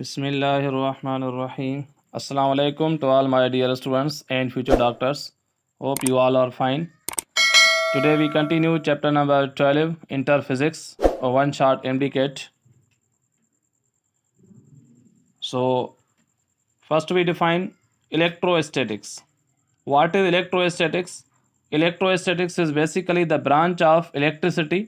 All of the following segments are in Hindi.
Bismillahirrahmanirrahim. Assalamu alaikum to all my dear students and future doctors. Hope you all are fine. Today we continue chapter number 12 Interphysics or one shot MDCAT. So first we define electrostatics. What is electrostatics? Electrostatics is basically the branch of electricity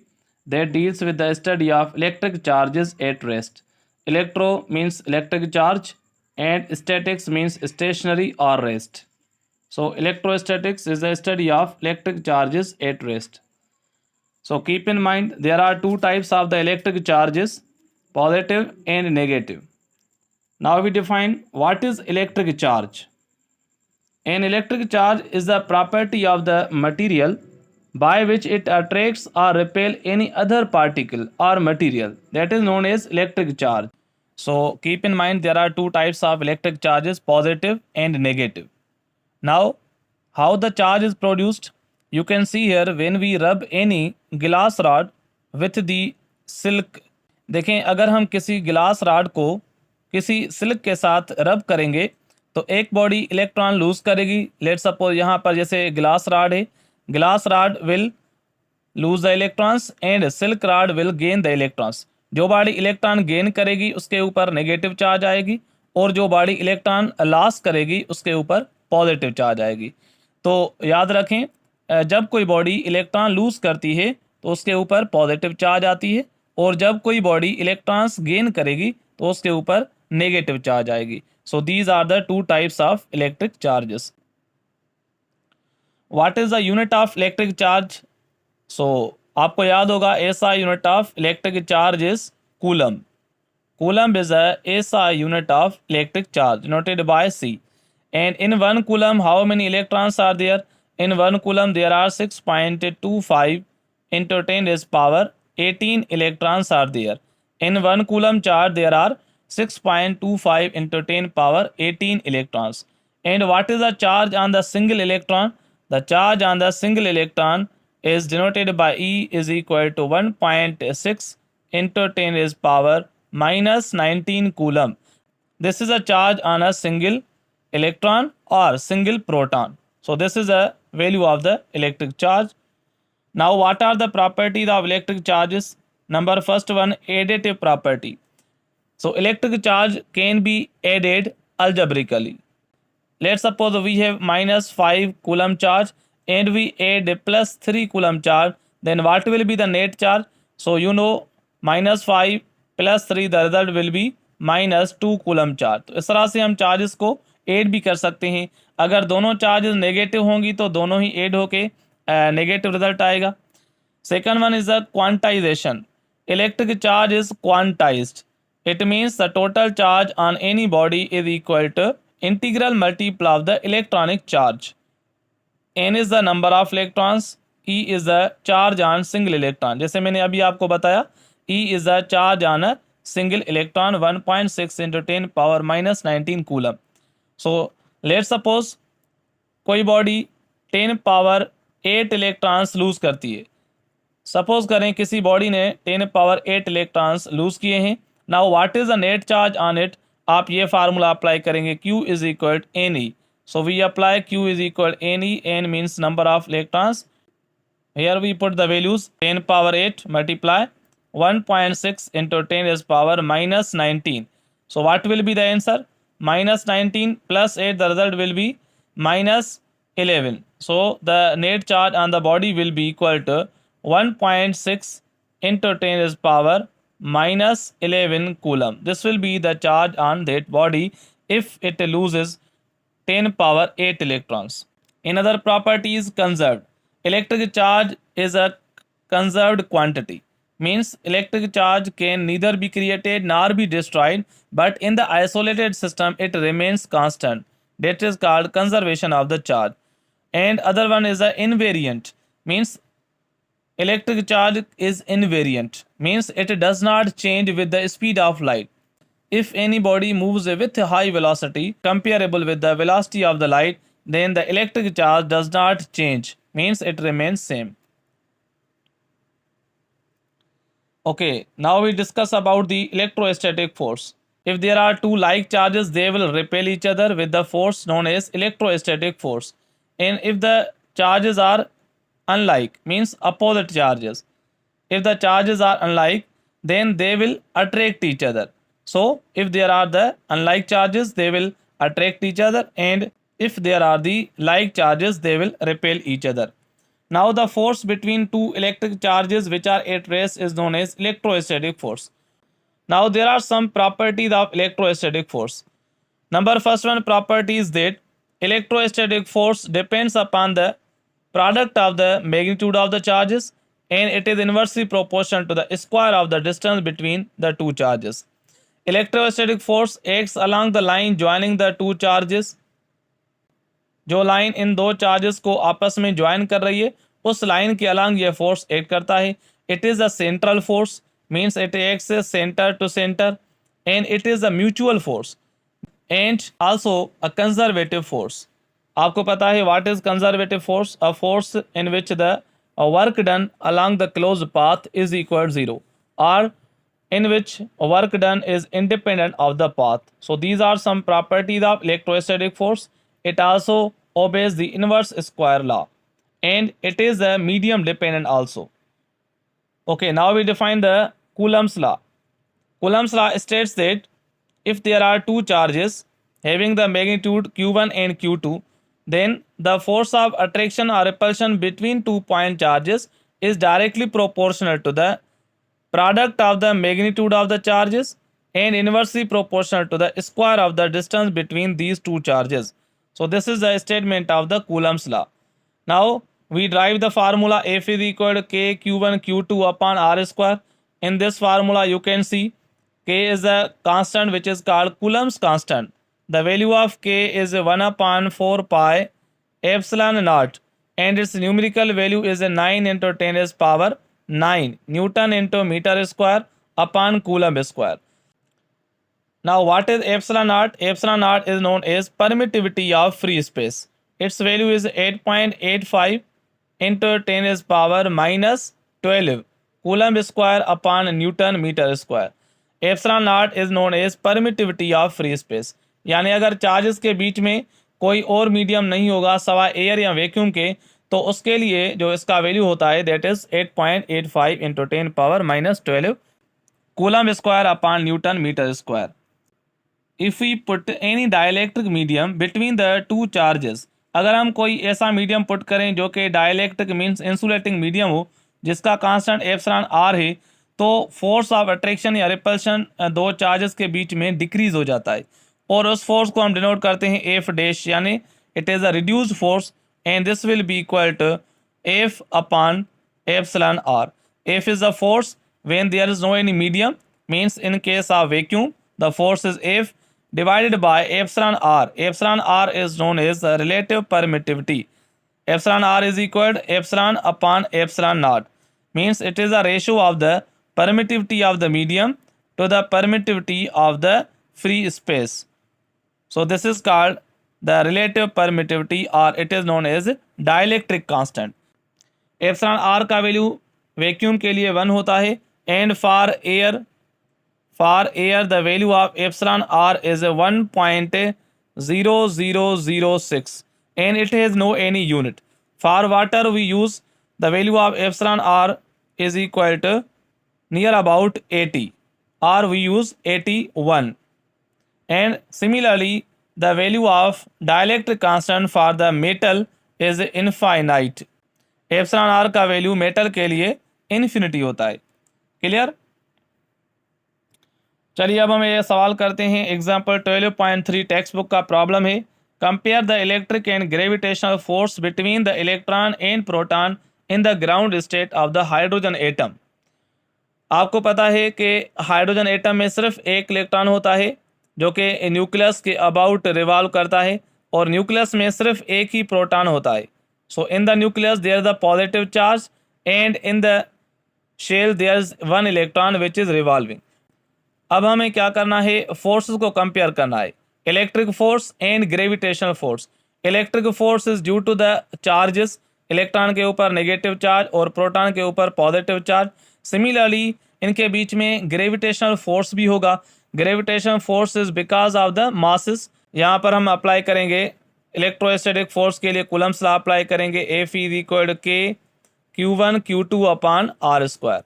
that deals with the study of electric charges at rest. Electro means electric charge and statics means stationary or rest. So electrostatics is the study of electric charges at rest. So keep in mind there are two types of the electric charges, positive and negative. Now we define what is electric charge. An electric charge is the property of the material by which it attracts or repels any other particle or material, that is known as electric charge. So keep in mind there are two types of electric charges, positive and negative. Now how the charge is produced? You can see here when we rub any glass rod with the silk. देखें अगर हम किसी गिलास रॉड को किसी सिल्क के साथ रब करेंगे तो एक बॉडी इलेक्ट्रॉन लूज करेगी. लेट सपोज यहाँ पर जैसे ग्लास रॉड है, glass rod will lose the electrons and silk rod will gain the electrons. जो बॉडी इलेक्ट्रॉन गेन करेगी उसके ऊपर नेगेटिव चार्ज आएगी और जो बॉडी इलेक्ट्रॉन लॉस करेगी उसके ऊपर पॉजिटिव चार्ज आएगी. तो याद रखें जब कोई बॉडी इलेक्ट्रॉन लूज करती है तो उसके ऊपर पॉजिटिव चार्ज आती है और जब कोई बॉडी इलेक्ट्रॉन्स गेन करेगी तो उसके ऊपर नेगेटिव चार्ज आएगी. So these are the two types of electric charges. What is the unit of electric charge? So आपको याद होगा SI unit of electric charge is coulomb. Coulomb is a SI unit of electric charge denoted by C. And in 1 coulomb, how many electrons are there? In 1 coulomb, there are 6.25 into 10 is power 18 electrons are there. In 1 coulomb charge, there are 6.25 into 10 power 18 electrons. And what is the charge on the single electron? The charge on the single electron is denoted by E is equal to 1.6 into 10 is power minus 19 coulomb. This is a charge on a single electron or single proton. So this is a value of the electric charge. Now what are the properties of electric charges? Number first one, additive property. So electric charge can be added algebraically. Let's suppose we have minus 5 coulomb charge and we add plus 3 coulomb charge. Then what will be the net charge? So you know minus 5 plus 3 the result will be minus 2 coulomb charge. तो इस तरह से हम चार्जेस को ऐड भी कर सकते हैं. अगर दोनों चार्जेस नेगेटिव होंगी तो दोनों ही ऐड होके नेगेटिव रिजल्ट आएगा. Second one is the quantization. Electric charge is quantized. It means the total charge on any body is equal to integral multiple of the electronic charge. N is the number of electrons, E is the charge on single electron. जैसे मैंने अभी आपको बताया E is the charge on a single electron 1.6 into 10 power minus 19 coulomb. So let's suppose कोई बॉडी 10 पावर 8 इलेक्ट्रॉन्स लूज करती है. सपोज करें किसी बॉडी ने 10 पावर 8 इलेक्ट्रॉन्स लूज किए हैं. Now what is the net charge on it? आप ये फार्मूला अप्लाई करेंगे Q is equal n e. So we apply Q is equal n e. N means number of electrons. Here we put the values 10 power 8 multiply 1.6 into 10 is power minus 19. So what will be the answer? Minus 19 plus 8, the result will be minus 11. So the net charge on the body will be equal to 1.6 into 10 is power minus 11 coulomb. This will be the charge on that body if it loses 10 power 8 electrons. Another property is conserved. Electric charge is a conserved quantity. Means electric charge can neither be created nor be destroyed, but in the isolated system it remains constant. That is called conservation of the charge. And other one is the invariant. Means electric charge is invariant. Means it does not change with the speed of light. If any body moves with a high velocity comparable with the velocity of the light, then the electric charge does not change. Means it remains same. Okay, now we discuss about the electrostatic force. If there are two like charges, they will repel each other with the force known as electrostatic force. And if the charges are unlike, means opposite charges, if the charges are unlike, then they will attract each other. So if there are the unlike charges, they will attract each other, and if there are the like charges, they will repel each other. Now the force between two electric charges which are at rest is known as electrostatic force. Now there are some properties of electrostatic force. Number first one property is that electrostatic force depends upon the product of the magnitude of the charges, and it is inversely proportional to the square of the distance between the two charges. Electrostatic force acts along the line joining the two charges. जो लाइन इन दो चार्जेस को आपस में ज्वाइन कर रही है, उस लाइन के अलॉन्ग ये फोर्स एक्ट करता है. It is a central force, means it acts centre to centre, and it is a mutual force and also a conservative force. आपको पता है what is conservative force? A force in which the work done along the closed path is equal to zero, or in which work done is independent of the path. So these are some properties of electrostatic force. It also obeys the inverse square law, and it is a medium dependent also. Okay, now we define the Coulomb's law. Coulomb's law states that if there are two charges having the magnitude q1 and q2, then the force of attraction or repulsion between 2 point charges is directly proportional to the product of the magnitude of the charges and inversely proportional to the square of the distance between these two charges. So this is the statement of the Coulomb's law. Now we derive the formula F is equal to K Q1 Q2 upon R square. In this formula you can see K is a constant which is called Coulomb's constant. The value of K is 1 upon 4 pi epsilon naught, and its numerical value is 9 into 10 raised power 9 Newton into meter square upon Coulomb square. Now what is epsilon naught? Epsilon naught is known as permittivity of free space. Its value is 8.85 into 10 raised power minus 12 Coulomb square upon Newton meter square. Epsilon naught is known as permittivity of free space. यानी अगर चार्जेस के बीच में कोई और मीडियम नहीं होगा सवा एयर या वैक्यूम के, तो उसके लिए जो इसका वैल्यू होता है that is 8.85 into 10 power minus 12 coulomb square upon newton metre square. If we put any dielectric medium between the two charges, अगर हम कोई ऐसा मीडियम पुट करें जो कि डाइलेक्ट्रिक मीन्स इंसुलेटिंग मीडियम हो जिसका कांस्टेंट एप्सिलॉन आर है, तो फोर्स ऑफ अट्रैक्शन या रिपल्शन दो चार्जेस के बीच में डिक्रीज हो जाता है, और उस फोर्स को हम डिनोट करते हैं एफ डैश, यानी it is a reduced force, and this will be equal to F upon epsilon r. F is the force when there is no any medium, means in case of vacuum the force is F divided by epsilon r. Epsilon r is known as the relative permittivity. Epsilon r is equal to epsilon upon epsilon naught, means it is a ratio of the permittivity of the medium to the permittivity of the free space. So this is called the relative permittivity, or it is known as dielectric constant. Epsilon r का वैल्यू वैक्यूम के लिए 1 होता है, and for air the value of epsilon r is 1.0006, and it has no any unit. For water we use the value of epsilon r is equal to near about 80, or we use 81, and similarly the value of dielectric constant for the metal is infinite. epsilon r का वैल्यू मेटल के लिए इन्फिनिटी होता है. क्लियर? चलिए अब हम ये सवाल करते हैं. एग्जाम्पल 12.3 टेक्स्ट बुक का प्रॉब्लम है. Compare the electric and gravitational force between the electron and proton in the ground state of the hydrogen atom. आपको पता है कि हाइड्रोजन एटम में सिर्फ एक इलेक्ट्रॉन होता है जो कि न्यूक्लियस के अबाउट रिवॉल्व करता है, और न्यूक्लियस में सिर्फ एक ही प्रोटॉन होता है. So in the nucleus there is the positive charge, and in the shell there is one electron which is revolving. अब हमें क्या करना है? फोर्सेस को कंपेयर करना है, electric force and gravitational force. Electric force is due to the charges, electron के ऊपर नेगेटिव चार्ज और प्रोटॉन के ऊपर पॉजिटिव चार्ज. सिमिलरली इनके बीच में ग्रेविटेशनल फोर्स भी होगा, gravitation force is because of the masses. यहाँ पर हम अप्लाई करेंगे इलेक्ट्रोस्टैटिक फोर्स के लिए कूलम्स लॉ अप्लाई करेंगे। F is equal K Q1 Q2 upon are square.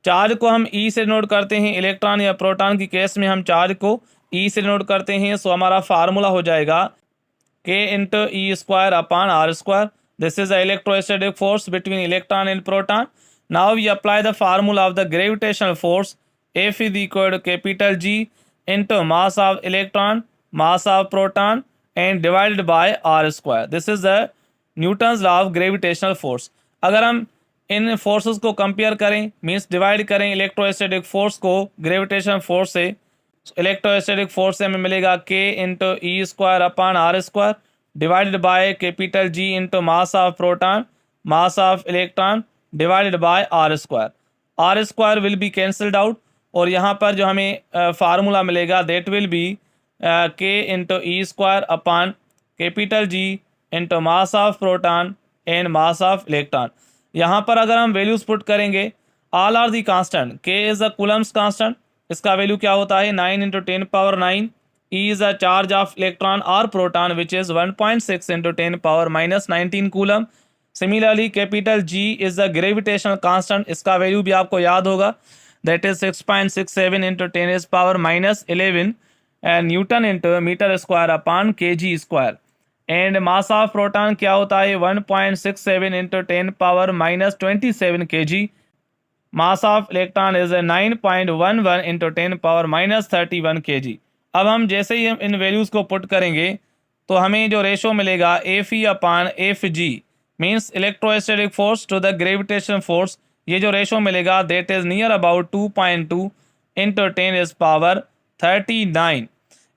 Charge को हम ई से नोट करते हैं, इलेक्ट्रॉन या प्रोटॉन की केस में हम चार्ज को ई से नोट करते हैं। सो हमारा फार्मूला हो जाएगा K into e square upon are square. This is the electrostatic force between electron and proton. Now we apply the formula of the gravitational force. F is equal to capital G into mass of electron, mass of proton and divided by r square. This is the Newton's law of gravitational force. अगर हम इन फोर्सेस को कंपेयर करें, मीन्स डिवाइड करें इलेक्ट्रोस्टैटिक फोर्स को ग्रेविटेशन फोर्स से, इलेक्ट्रोस्टैटिक फोर्स से हमें मिलेगा K into e square upon are square divided by capital G into mass of proton, mass of electron divided by r square. R square will be cancelled out और यहाँ पर जो हमें फार्मूला मिलेगा that will be K into e square upon capital G into mass of proton and mass of electron. यहाँ पर अगर हम वैल्यूज पुट करेंगे, all are the constant. K is a coulomb's constant, इसका वैल्यू क्या होता है 9 into 10 power 9। E is a charge of electron और proton which is 1.6 into 10 power minus 19 coulomb. Similarly capital G is the gravitational constant, इसका वैल्यू भी आपको याद होगा that is 6.67 into 10 is power minus 11 newton into metre square upon kg square. And mass of proton क्या होता है 1.67 into 10 power minus 27 kg। Mass of electron is 9.11 into 10 power minus 31 kg। अब हम जैसे ही हम इन वैल्यूज़ को पुट करेंगे तो हमें जो रेशो मिलेगा F E upon F G means electrostatic force to the gravitation force, ये जो रेशो मिलेगा that is near about 2.2 into 10 is power 39।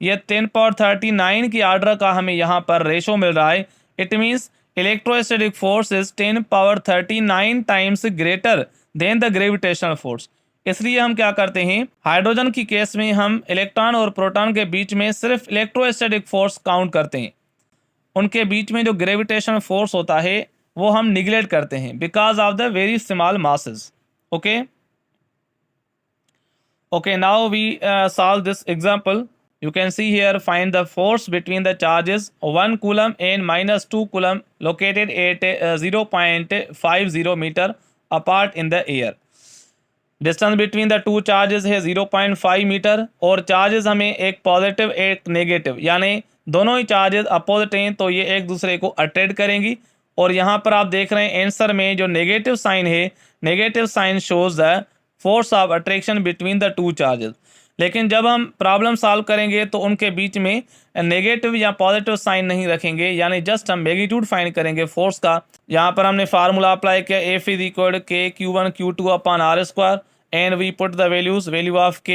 ये 10 पावर 39 की आर्डर का हमें यहाँ पर रेशो मिल रहा है। It means electrostatic force is 10 power 39 times greater than the gravitational force. इसलिए हम क्या करते हैं, हाइड्रोजन की केस में हम इलेक्ट्रॉन और प्रोटॉन के बीच में सिर्फ इलेक्ट्रोस्टैटिक फोर्स काउंट करते हैं, उनके बीच में जो ग्रेविटेशनल फोर्स होता है वो हम निगलेक्ट करते हैं because of the very small masses. Okay okay, now we solve this example. You can see here, find the force between the charges 1 coulomb and minus 2 coulomb located at 0.50 meter apart in the air. Distance between the two charges है 0.5 मीटर और चार्जेस हमें एक पॉजिटिव एक नेगेटिव, यानी दोनों ही चार्जेस अपोजिट हैं तो ये एक दूसरे को अट्रैक्ट करेंगी। और यहाँ पर आप देख रहे हैं आंसर में जो नेगेटिव साइन है, negative sign shows the force of attraction between the two charges. लेकिन जब हम प्रॉब्लम सॉल्व करेंगे तो उनके बीच में नेगेटिव या पॉजिटिव साइन नहीं रखेंगे, यानी जस्ट हम मैग्नीट्यूड फाइंड करेंगे फोर्स का। यहाँ पर हमने फार्मूला अप्लाई किया F is equal K Q1 Q2 upon are square and we put the values, value of K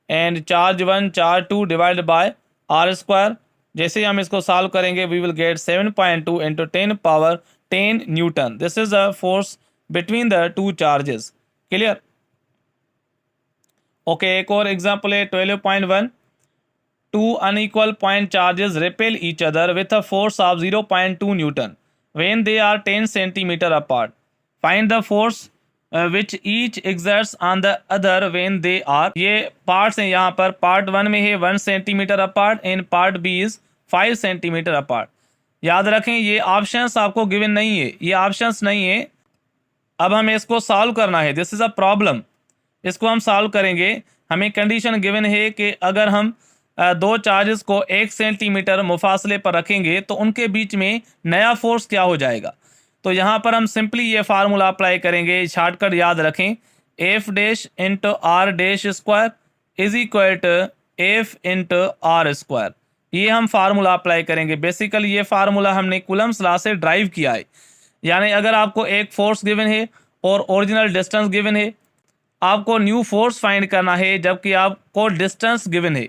and charge 1 charge 2 divide by r square. जैसे ही हम इसको सॉल्व करेंगे we will get 7.2 into 10 power 10 newton. This is the force between the two charges. Clear? Okay, एक और एग्जाम्पल है 12.1। Two unequal point charges repel each other with a force of 0.2 newton when they are 10 centimetre apart. Find the force which each exerts on the other when they are. ये पार्ट्स हैं, यहाँ पर पार्ट 1 में है 1 centimetre apart and part B is 5 centimetre apart. याद रखें ये ऑप्शंस आपको गिवन नहीं है, ये ऑप्शंस नहीं है। अब हमें इसको सॉल्व करना है, दिस इज अ प्रॉब्लम। इसको हम सॉल्व करेंगे, हमें कंडीशन गिवन है कि अगर हम दो चार्जेस को 1 सेंटीमीटर मुफासले पर रखेंगे तो उनके बीच में नया फोर्स क्या हो जाएगा। तो यहाँ पर हम सिंपली ये फार्मूला अप्लाई करेंगे, शॉर्टकट याद रखें, F dash into r dash square is equal to F into are square. ये हम फार्मूला अप्लाई करेंगे। बेसिकली ये फार्मूला हमने कूलम्स लॉ से ड्राइव किया है, यानी अगर आपको एक फोर्स गिवन है और ओरिजिनल डिस्टेंस गिवन है, आपको न्यू फोर्स फाइंड करना है जबकि आपको डिस्टेंस गिवन है,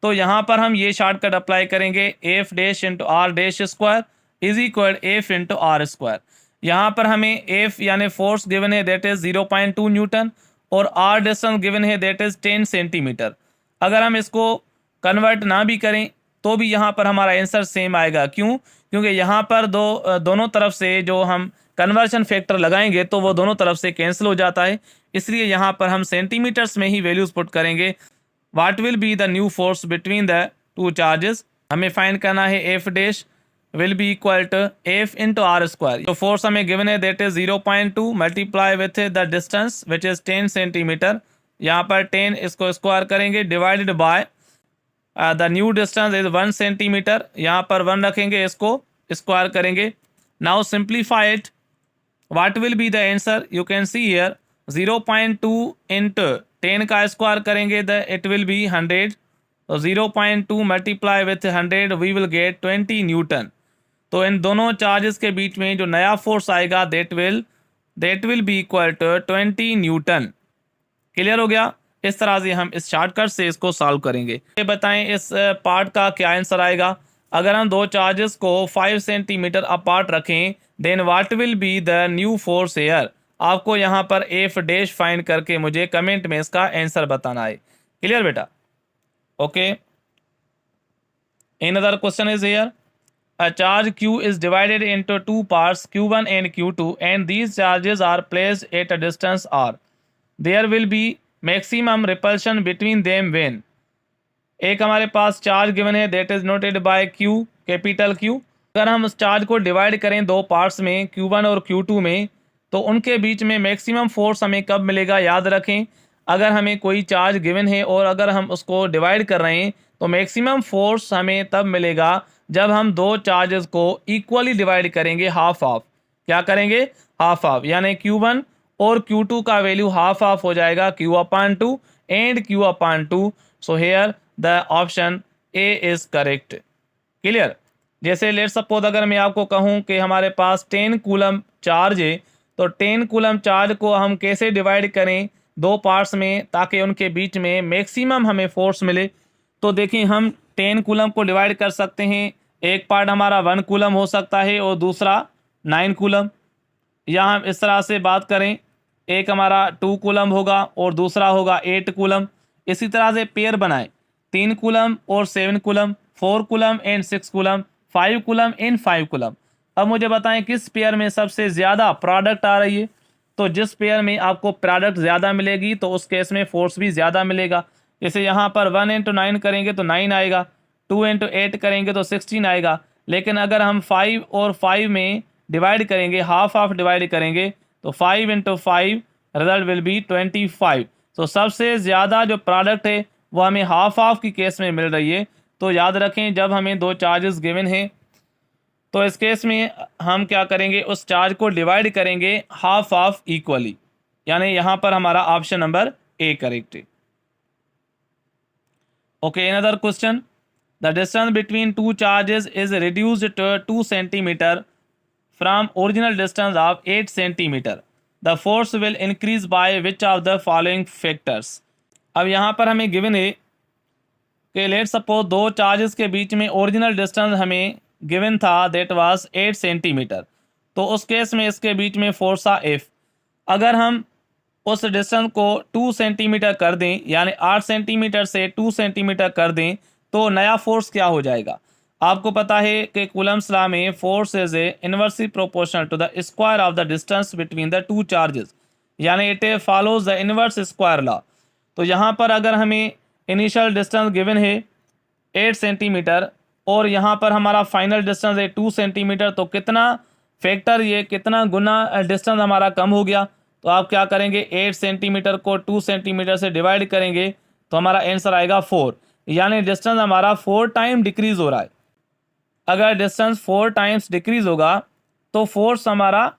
तो यहाँ पर हम ये शॉर्टकट अप्लाई करेंगे, F dash into r dash square is equal F into are square. यहाँ पर हमें एफ यानी फोर्स गिवन है दैट इज 0.2 न्यूटन और आर डिस्टेंस गिवन है दैट इज 10 सेंटीमीटर। अगर हम इसको कन्वर्ट ना भी करें तो भी यहाँ पर हमारा आंसर सेम आएगा। क्यों? क्योंकि यहाँ पर दोनों तरफ से जो हम कन्वर्शन फैक्टर लगाएंगे तो वो दोनों तरफ से कैंसिल हो जाता है, इसलिए यहाँ पर हम सेंटीमीटर्स में ही वैल्यूज पुट करेंगे। What will be the new force between the two charges. हमें फाइंड करना है F dash will be equal to F into are square. जो फोर्स हमें गिवन है that is 0.2 multiply with the distance which is 10 centimetre. यहाँ पर 10 इसको स्क्वायर करेंगे divided by the new distance is 1 centimetre. यहाँ पर 1 रखेंगे, इसको स्क्वायर करेंगे। Now simplify it, what will be the answer. You can see here 0.2 into 10 का स्क्वायर करेंगे द इट विल बी 100। तो 0.2 multiply with 100 we will get 20 newton. तो इन दोनों चार्जेस के बीच में जो नया फोर्स आएगा that will be equal to 20 newton. Clear हो गया। इस तरह से हम इस शॉर्टकट से इसको सॉल्व करेंगे। ये बताएं इस पार्ट का क्या आंसर आएगा। अगर हम दो चार्जेस को 5 सेंटीमीटर अपार्ट रखें then what will be the new force here. आपको यहाँ पर एफ डैश फाइंड करके मुझे कमेंट में इसका आंसर बताना है। क्लियर बेटा, okay. Another question is here. A charge Q is divided into two parts Q1 and Q2 and these charges are placed at a distance r. There will be maximum repulsion between them when एक हमारे पास चार्ज गिवन है that is noted bye Q, capital Q। अगर हम उस चार्ज को डिवाइड करें दो पार्ट्स में Q1 और Q2 में तो उनके बीच में मैक्सिमम फोर्स हमें कब मिलेगा। याद रखें, अगर हमें कोई चार्ज गिवन है और अगर हम उसको डिवाइड कर रहे हैं तो मैक्सिमम फोर्स हमें तब मिलेगा जब हम दो चार्जेस को इक्वली डिवाइड करेंगे, हाफ हाफ। क्या करेंगे, हाफ हाफ, यानी Q1 और Q2 का वैल्यू हाफ हाफ हो जाएगा Q/2 and Q/2। So here the option A is correct. Clear. जैसे लेट सपोज अगर मैं आपको कहूं कि हमारे पास 10 कूलम चार्ज है तो 10 कूलम चार्ज को हम कैसे डिवाइड करें दो पार्ट्स में ताकि उनके बीच में मैक्सिमम हमें फोर्स मिले। तो देखिए हम 10 कूलम को डिवाइड कर सकते हैं। एक पार्ट हमारा 1 कूलम हो सकता है और दूसरा 9 कूलम। या हम इस तरह से बात करें, एक हमारा 2 कूलम होगा और दूसरा होगा 8 कूलम। इसी तरह से पेयर बनाएं, 3 कूलम और 7 coulomb, 4 coulomb and 6 coulomb, 5 coulomb and 5 coulomb. अब मुझे बताएं किस पेयर में सबसे ज़्यादा प्रोडक्ट आ रही है। तो जिस पेयर में आपको प्रोडक्ट ज़्यादा मिलेगी तो उस केस में फोर्स भी ज़्यादा मिलेगा। जैसे यहाँ पर 1 इंटू 9 करेंगे तो 9 आएगा, 2 इंटू 8 करेंगे तो 16 आएगा। लेकिन अगर हम 5 और 5 में डिवाइड करेंगे, हाफ हाफ डिवाइड करेंगे, तो 5 इंटू 5 रिजल्ट विल बी 25। तो सबसे ज़्यादा जो प्रोडक्ट है वो हमें हाफ हाफ की केस में मिल रही है। तो याद रखें जब हमें दो चार्जेस गिवन हैं तो इस केस में हम क्या करेंगे, उस चार्ज को डिवाइड करेंगे हाफ हाफ इक्वली, यानी यहाँ पर हमारा ऑप्शन नंबर ए करेक्ट है। Okay, another question, the distance between two charges is reduced to 2 centimetre from original distance of 8 centimetre. The force will increase by which of the following factors. अब यहाँ पर हमें गिवन है कि लेट सपोज दो चार्जेस के बीच में ओरिजिनल डिस्टेंस हमें गिवन था दैट वाज 8 सेंटीमीटर। तो उस केस में इसके बीच में फोर्स था F। अगर हम उस डिस्टेंस को 2 सेंटीमीटर कर दें, यानी 8 सेंटीमीटर से 2 सेंटीमीटर कर दें, तो नया फोर्स क्या हो जाएगा। आपको पता है कि कूलम्स लॉ में force is inversely proportional to the square of the distance between the two charges, यानी it follows the inverse square law. तो यहाँ पर अगर हमें इनिशियल डिस्टेंस गिवन है 8 सेंटीमीटर और यहाँ पर हमारा फाइनल डिस्टेंस है 2 सेंटीमीटर, तो कितना फैक्टर, ये कितना गुना डिस्टेंस हमारा कम हो गया। तो आप क्या करेंगे, 8 सेंटीमीटर को 2 सेंटीमीटर से डिवाइड करेंगे तो हमारा आंसर आएगा 4, यानी डिस्टेंस हमारा 4 टाइम डिक्रीज हो रहा है। अगर डिस्टेंस 4 टाइम्स डिक्रीज होगा तो फोर्स हमारा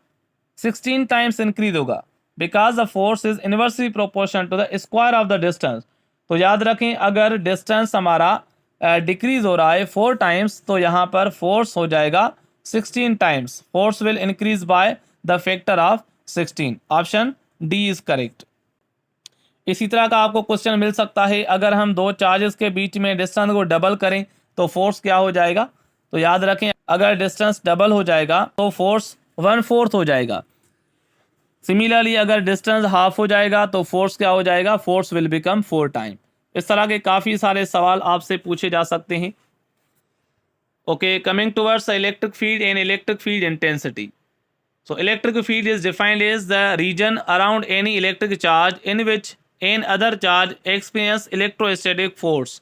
16 टाइम्स इंक्रीज होगा, because the force is inversely proportional to the square of the distance. तो याद रखें अगर डिस्टेंस हमारा डिक्रीज हो रहा है 4 टाइम्स तो यहाँ पर फोर्स हो जाएगा 16 times. Force will increase by the factor of 16। Option D is correct. इसी तरह का आपको क्वेश्चन मिल सकता है, अगर हम दो चार्जेस के बीच में डिस्टेंस को डबल करें तो फोर्स क्या हो जाएगा। तो याद रखें अगर डिस्टेंस डबल हो जाएगा तो फोर्स 1/4 हो जाएगा। सिमिलरली अगर डिस्टेंस हाफ हो जाएगा तो फोर्स क्या हो जाएगा, फोर्स विल बिकम 4 टाइम। इस तरह के काफ़ी सारे सवाल आपसे पूछे जा सकते हैं। Okay, coming towards electric field and electric field intensity. So electric field is defined as the region around any electric charge in which and other charge experience electrostatic force.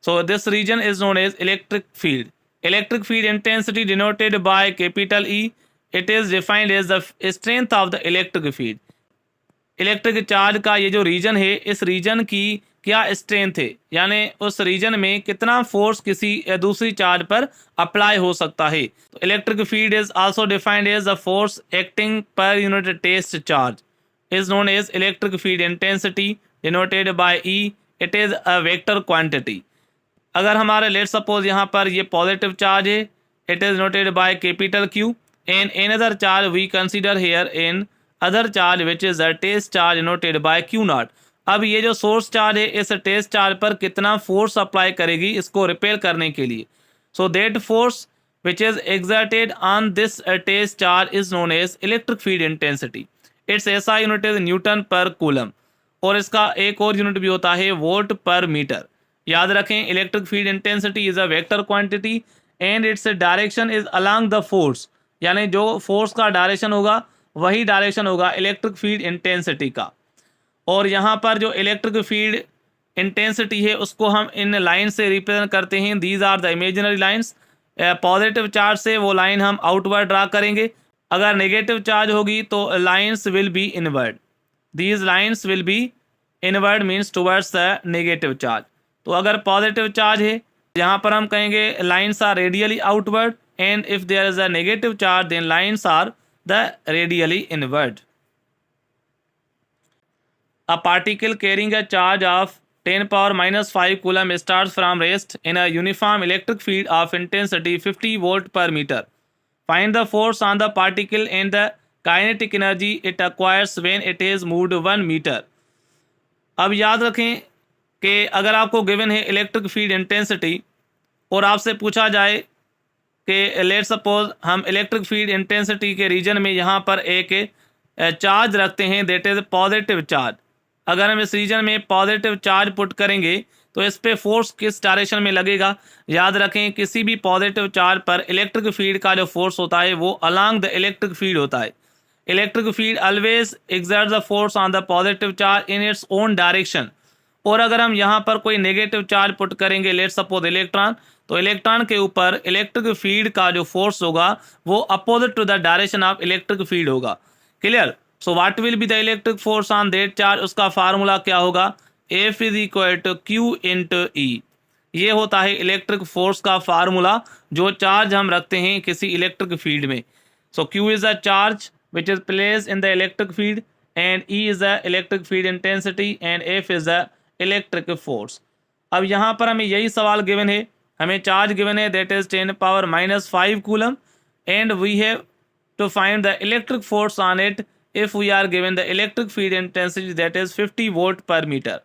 So this region is known as electric field. Electric field intensity denoted by capital E. It is defined as the strength of the electric field. Electric charge का ये जो रीजन है, इस रीजन की क्या स्ट्रेंथ है, यानी उस रीजन में कितना फोर्स किसी दूसरी चार्ज पर अप्लाई हो सकता है. तो electric field is also defined as the force acting per unit test charge is known as electric field intensity denoted by E. It is a vector quantity. अगर हमारे लेट सपोज यहाँ पर ये पॉजिटिव चार्ज है, it is noted by capital Q, and another charge we consider here in other charge which is a test charge noted by Q naught. अब ये जो सोर्स चार्ज है, इस टेस्ट चार्ज पर कितना फोर्स अप्लाई करेगी इसको रिपेल करने के लिए. So that force which is exerted on this test charge is known as electric field intensity. It's SI unit is newton per coulomb, और इसका एक और यूनिट भी होता है वोल्ट पर मीटर. याद रखें, electric field intensity is a vector quantity and its direction is along the force, यानी जो फोर्स का डायरेक्शन होगा वही डायरेक्शन होगा इलेक्ट्रिक फील्ड इंटेंसिटी का. और यहाँ पर जो इलेक्ट्रिक फील्ड इंटेंसिटी है उसको हम इन लाइन से रिप्रेजेंट करते हैं. These are the imaginary lines. Positive charge से वो लाइन हम आउटवर्ड ड्रा करेंगे, अगर नेगेटिव चार्ज होगी तो lines will be inward. These lines will be inward means towards the negative charge. तो अगर पॉजिटिव चार्ज है यहाँ पर हम कहेंगे lines are radially outward, and if there is a negative charge then lines are the radially inward. A particle carrying a charge of 10⁻⁵ coulomb starts from rest in a uniform electric field of intensity 50 volt per meter. Find the force on the particle and the kinetic energy it acquires when it is moved 1 meter. अब याद रखें कि अगर आपको गिवन है इलेक्ट्रिक फील्ड इंटेंसिटी और आपसे पूछा जाए कि लेट सपोज हम इलेक्ट्रिक फील्ड इंटेंसिटी के रीजन में यहाँ पर एक चार्ज रखते हैं दैट इज पॉजिटिव चार्ज. अगर हम इस रीजन में पॉजिटिव चार्ज पुट करेंगे तो इस पे फोर्स किस डायरेक्शन में लगेगा. याद रखें, किसी भी पॉजिटिव चार्ज पर इलेक्ट्रिक फील्ड का जो फोर्स होता है वो अलोंग द इलेक्ट्रिक फील्ड होता है. Electric field always exert the force on the positive charge in its own direction. और अगर हम यहाँ पर कोई नेगेटिव चार्ज पुट करेंगे, लेट सपोज इलेक्ट्रॉन, तो इलेक्ट्रॉन के ऊपर इलेक्ट्रिक फील्ड का जो फोर्स होगा वो opposite to the direction of electric field होगा. Clear. So what will be the electric force on that charge, उसका फार्मूला क्या होगा, F is equal to Q into E. ये होता है इलेक्ट्रिक फोर्स का फार्मूला जो चार्ज हम रखते हैं किसी इलेक्ट्रिक फील्ड में. So Q is a charge which is placed in the electric field and E is the electric field intensity and F is the electric force. अब यहाँ पर हमें यही सवाल गिवन है, हमें चार्ज गिवन है that is 10⁻⁵ coulomb and we have to find the electric force on it if we are given the electric field intensity that is 50 volt per meter.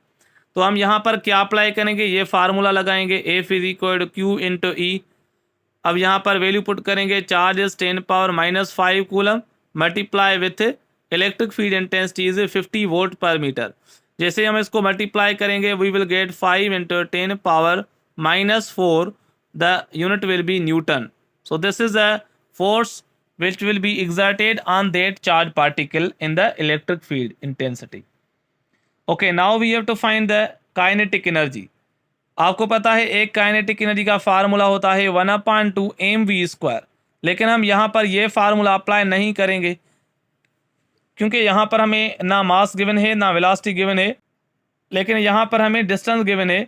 तो हम यहाँ पर क्या अप्लाई करेंगे, ये फार्मूला लगाएंगे F is equal to Q into E. अब यहाँ पर वैल्यू पुट करेंगे, charge is 10⁻⁵ coulomb multiply with electric field intensity is 50 volt per metre. जैसे हम इसको मल्टीप्लाई करेंगे we will get 5 into 10⁻⁴ the unit will be newton. So this is the force which will be exerted on that charge particle in the electric field intensity. Okay, now we have to find the kinetic energy. आपको पता है एक काइनेटिक एनर्जी का फार्मूला होता है 1/2 mv², लेकिन हम यहाँ पर ये फार्मूला अप्लाई नहीं करेंगे क्योंकि यहाँ पर हमें ना मास गिवन है ना वेलोसिटी गिवन है, लेकिन यहाँ पर हमें डिस्टेंस गिवन है.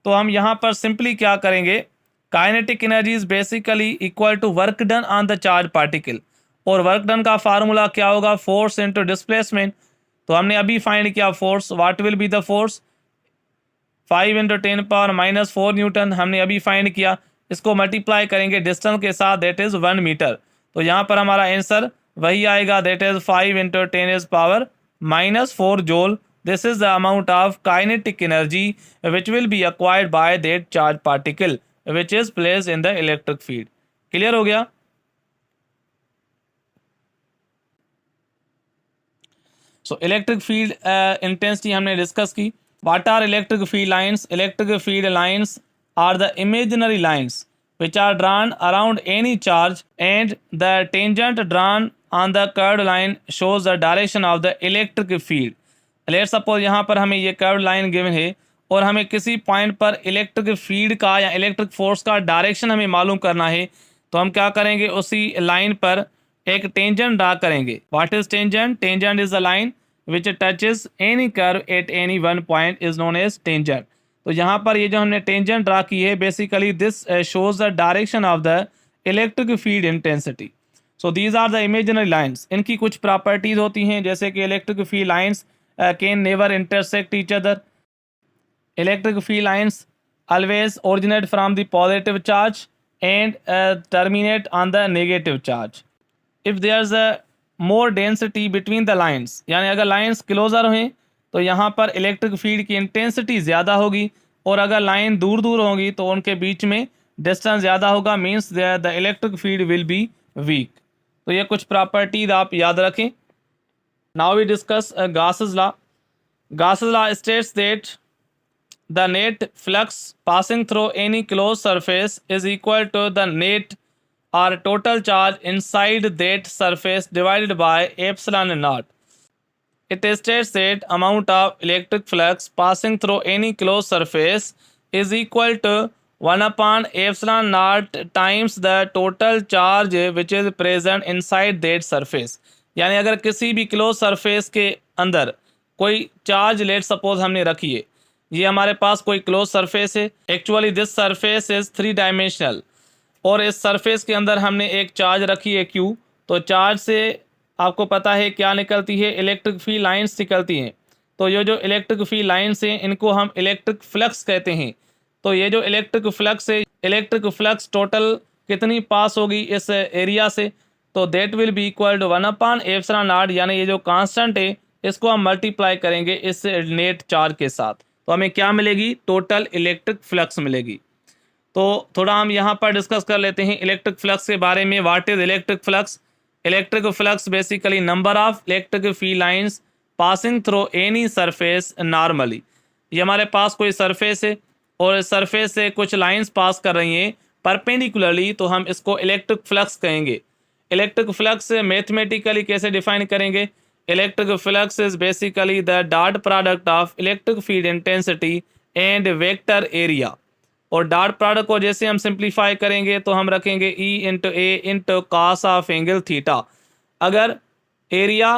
तो हम यहाँ पर सिंपली क्या करेंगे, kinetic energy is basically equal to work done on the charge particle, और वर्क डन का फार्मूला क्या होगा, फोर्स इनटू डिस्प्लेसमेंट. तो हमने अभी फाइंड किया force, what will be the force, 5 into 10⁻⁴ Newton हमने अभी फाइंड किया. इसको मल्टीप्लाई करेंगे डिस्टेंस के साथ दैट इज 1 मीटर. तो यहाँ पर हमारा आंसर वही आएगा that is 5 into 10⁻⁴ joule. This is the amount of kinetic energy which will be acquired by that charge particle which is placed in the electric field. Clear हो गया. सो इलेक्ट्रिक फील्ड इंटेंसिटी हमने डिस्कस की. What are electric field lines, electric field lines are the imaginary lines which are drawn around any charge and the tangent drawn on the curved line shows the direction of the electric field. Let's suppose यहाँ पर हमें ये कर्व लाइन गिवन है और हमें किसी पॉइंट पर इलेक्ट्रिक फील्ड का या इलेक्ट्रिक फोर्स का डायरेक्शन हमें मालूम करना है, तो हम क्या करेंगे, उसी लाइन पर एक टेंजेंट ड्रा करेंगे. What is tangent? Tangent is a line which touches any curve at any one point is known as tangent. तो यहाँ पर ये जो हमने टेंजेंट ड्रा की है, basically this shows the direction of the electric field intensity. So these are the imaginary lines. इनकी कुछ प्रॉपर्टीज होती हैं, जैसे कि electric field lines can never intersect each other. Electric field lines always originate from the positive charge and terminate on the negative charge. If there's a more density between the lines, यानी अगर लाइन्स क्लोजर हैं तो यहाँ पर इलेक्ट्रिक फील्ड की इंटेंसिटी ज़्यादा होगी, और अगर लाइन दूर दूर होगी तो उनके बीच में डिस्टेंस ज़्यादा होगा, means the electric field will be weak. तो ये कुछ प्रॉपर्टीज आप याद रखें. Now we discuss Gauss's law. Gauss's law states that the net flux passing through any closed surface is equal to the net or total charge inside that surface divided by epsilon naught. It states that amount of electric flux passing through any closed surface is equal to 1 upon epsilon naught times the total charge which is present inside that surface. यानी अगर किसी भी क्लोज सरफेस के अंदर कोई चार्ज लेट सपोज हमने रखी है, ये हमारे पास कोई क्लोज सरफेस है. Actually this surface is 3 dimensional, और इस सरफेस के अंदर हमने एक चार्ज रखी है Q. तो चार्ज से आपको पता है क्या निकलती है, इलेक्ट्रिक फील्ड लाइंस निकलती हैं. तो ये जो इलेक्ट्रिक फील्ड लाइंस हैं इनको हम इलेक्ट्रिक फ्लक्स कहते हैं. तो ये जो इलेक्ट्रिक फ्लक्स है, इलेक्ट्रिक फ्लक्स टोटल कितनी पास होगी इस एरिया से, तो that will be equal to 1 upon epsilon naught. यानी ये जो कांस्टेंट है इसको हम मल्टीप्लाई करेंगे इस नेट चार्ज के साथ, तो हमें क्या मिलेगी, टोटल इलेक्ट्रिक फ्लक्स मिलेगी. तो थोड़ा हम यहाँ पर डिस्कस कर लेते हैं इलेक्ट्रिक फ्लक्स के बारे में. What is electric flux? Electric flux basically number of electric field lines passing through any surface normally. ये हमारे पास कोई सरफेस है और इस सरफेस से कुछ लाइंस पास कर रही हैं परपेंडिकुलरली, तो हम इसको इलेक्ट्रिक फ्लक्स कहेंगे. इलेक्ट्रिक फ्लक्स मैथमेटिकली कैसे डिफाइन करेंगे? Electric flux is basically the dot product of electric field intensity and vector area. और डॉट प्रोडक्ट को जैसे हम सिंप्लीफाई करेंगे तो हम रखेंगे E into A into cos of angle theta. अगर एरिया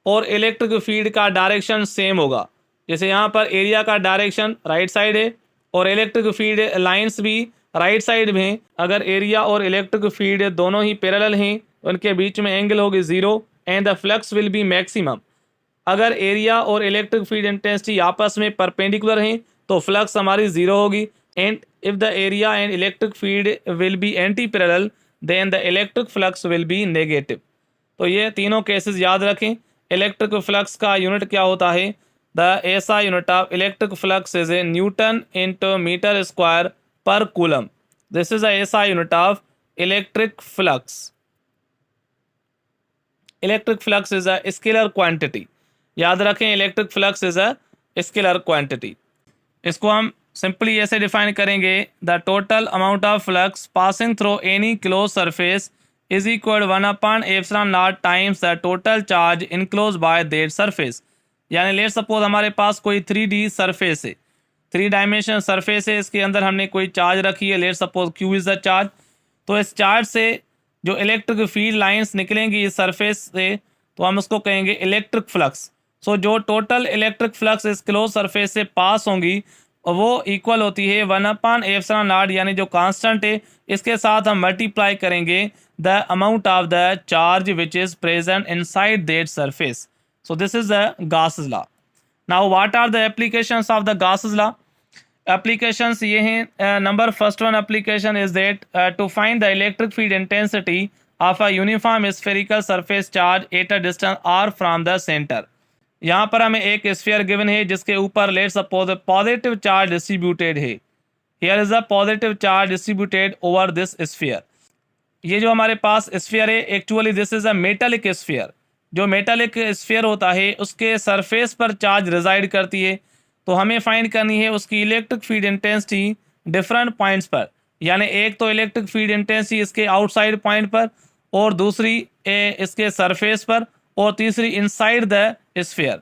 और इलेक्ट्रिक फील्ड का डायरेक्शन सेम होगा, जैसे यहाँ पर एरिया का डायरेक्शन राइट साइड है और इलेक्ट्रिक फील्ड लाइंस भी राइट साइड में हैं, अगर एरिया और इलेक्ट्रिक फील्ड दोनों ही पैरेलल हैं, उनके बीच में एंगल होगी 0 and the flux will be maximum. अगर एरिया और इलेक्ट्रिक फील्ड इंटेंसिटी आपस में परपेंडिकुलर हैं तो फ्लक्स हमारी 0 होगी. And if the area and electric field will be anti parallel then the electric flux will be negative. तो ये तीनों केसेस याद रखें. इलेक्ट्रिक फ्लक्स का यूनिट क्या होता है? The SI unit of electric flux is a newton into metre square per coulomb. This is the SI unit of electric flux. Electric flux is a scalar quantity. याद रखें, electric flux is a scalar quantity. इसको हम सिंपली ऐसे डिफाइन करेंगे, the total amount of flux passing through any close surface is equal 1 upon epsilon naught times the total charge enclose by that surface. यानी लेट सपोज हमारे पास कोई 3D सरफेस है, 3 डायमेंशनल सरफेस है, इसके अंदर हमने कोई चार्ज रखी है, let suppose Q is the charge. तो इस चार्ज से जो इलेक्ट्रिक फील्ड लाइंस निकलेंगी इस सरफेस से, तो हम उसको कहेंगे इलेक्ट्रिक फ्लक्स. सो जो टोटल इलेक्ट्रिक फ्लक्स इस क्लोज सरफेस से पास होंगी वो इक्वल होती है 1 अपॉन एप्सिलॉन नॉट, यानी जो कांस्टेंट है इसके साथ हम मल्टीप्लाई करेंगे the amount of the charge which is present inside that surface. So this is the Gauss's law. Now what are the applications of the Gauss's law? Applications ये हैं. Number first one application is that to find the electric field intensity of a uniform spherical surface charge at a distance r from the centre. यहाँ पर हमें एक स्फीयर गिवन है जिसके ऊपर let suppose positive charge distributed है. Here is a positive charge distributed over this sphere. ये जो हमारे पास स्फीयर है, actually this is a metallic sphere. जो मेटालिक स्फीयर होता है उसके सरफेस पर चार्ज रिजाइड करती है, तो हमें फाइंड करनी है उसकी electric field intensity different points पर. यानी एक तो इलेक्ट्रिक फील्ड इंटेंसिटी इसके आउटसाइड पॉइंट पर, और दूसरी इसके सरफेस पर, और तीसरी इनसाइड द स्फीयर.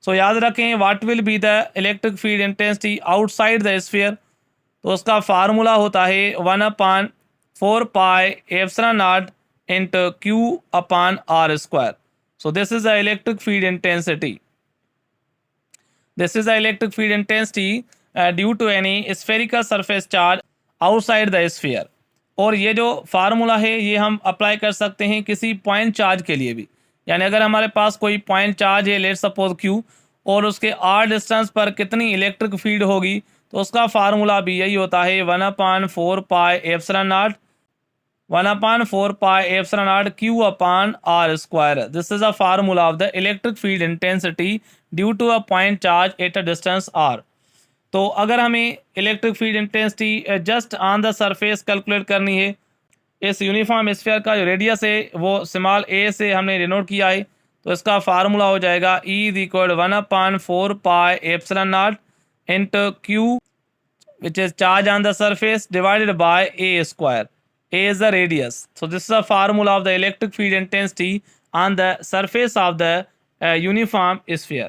सो याद रखें what will be the electric field intensity outside the sphere, तो उसका फार्मूला होता है 1/4 pi epsilon naught into Q upon are square. So this is the electric field intensity. This is the electric field intensity due to any spherical surface charge outside the sphere. और ये जो फार्मूला है ये हम अप्लाई कर सकते हैं किसी पॉइंट चार्ज के लिए भी. यानी अगर हमारे पास कोई पॉइंट चार्ज है, लेट्स सपोज Q, और उसके r डिस्टेंस पर कितनी इलेक्ट्रिक फील्ड होगी, तो उसका फार्मूला भी यही होता है 1/4 pi epsilon not 1/4 pi epsilon naught q upon r square. This is a formula of the electric field intensity due to a point charge at a distance r. तो अगर हमें electric field intensity just on the surface calculate करनी है, इस यूनिफॉर्म स्फीयर का जो रेडियस है वो स्मॉल a से हमने डिनोट किया है, तो इसका फार्मूला हो जाएगा E is equal 1/4 pi epsilon naught into q which is charge on the surface divided by a square. A is the radius. So this is a formula of the electric field intensity on the surface of the uniform sphere.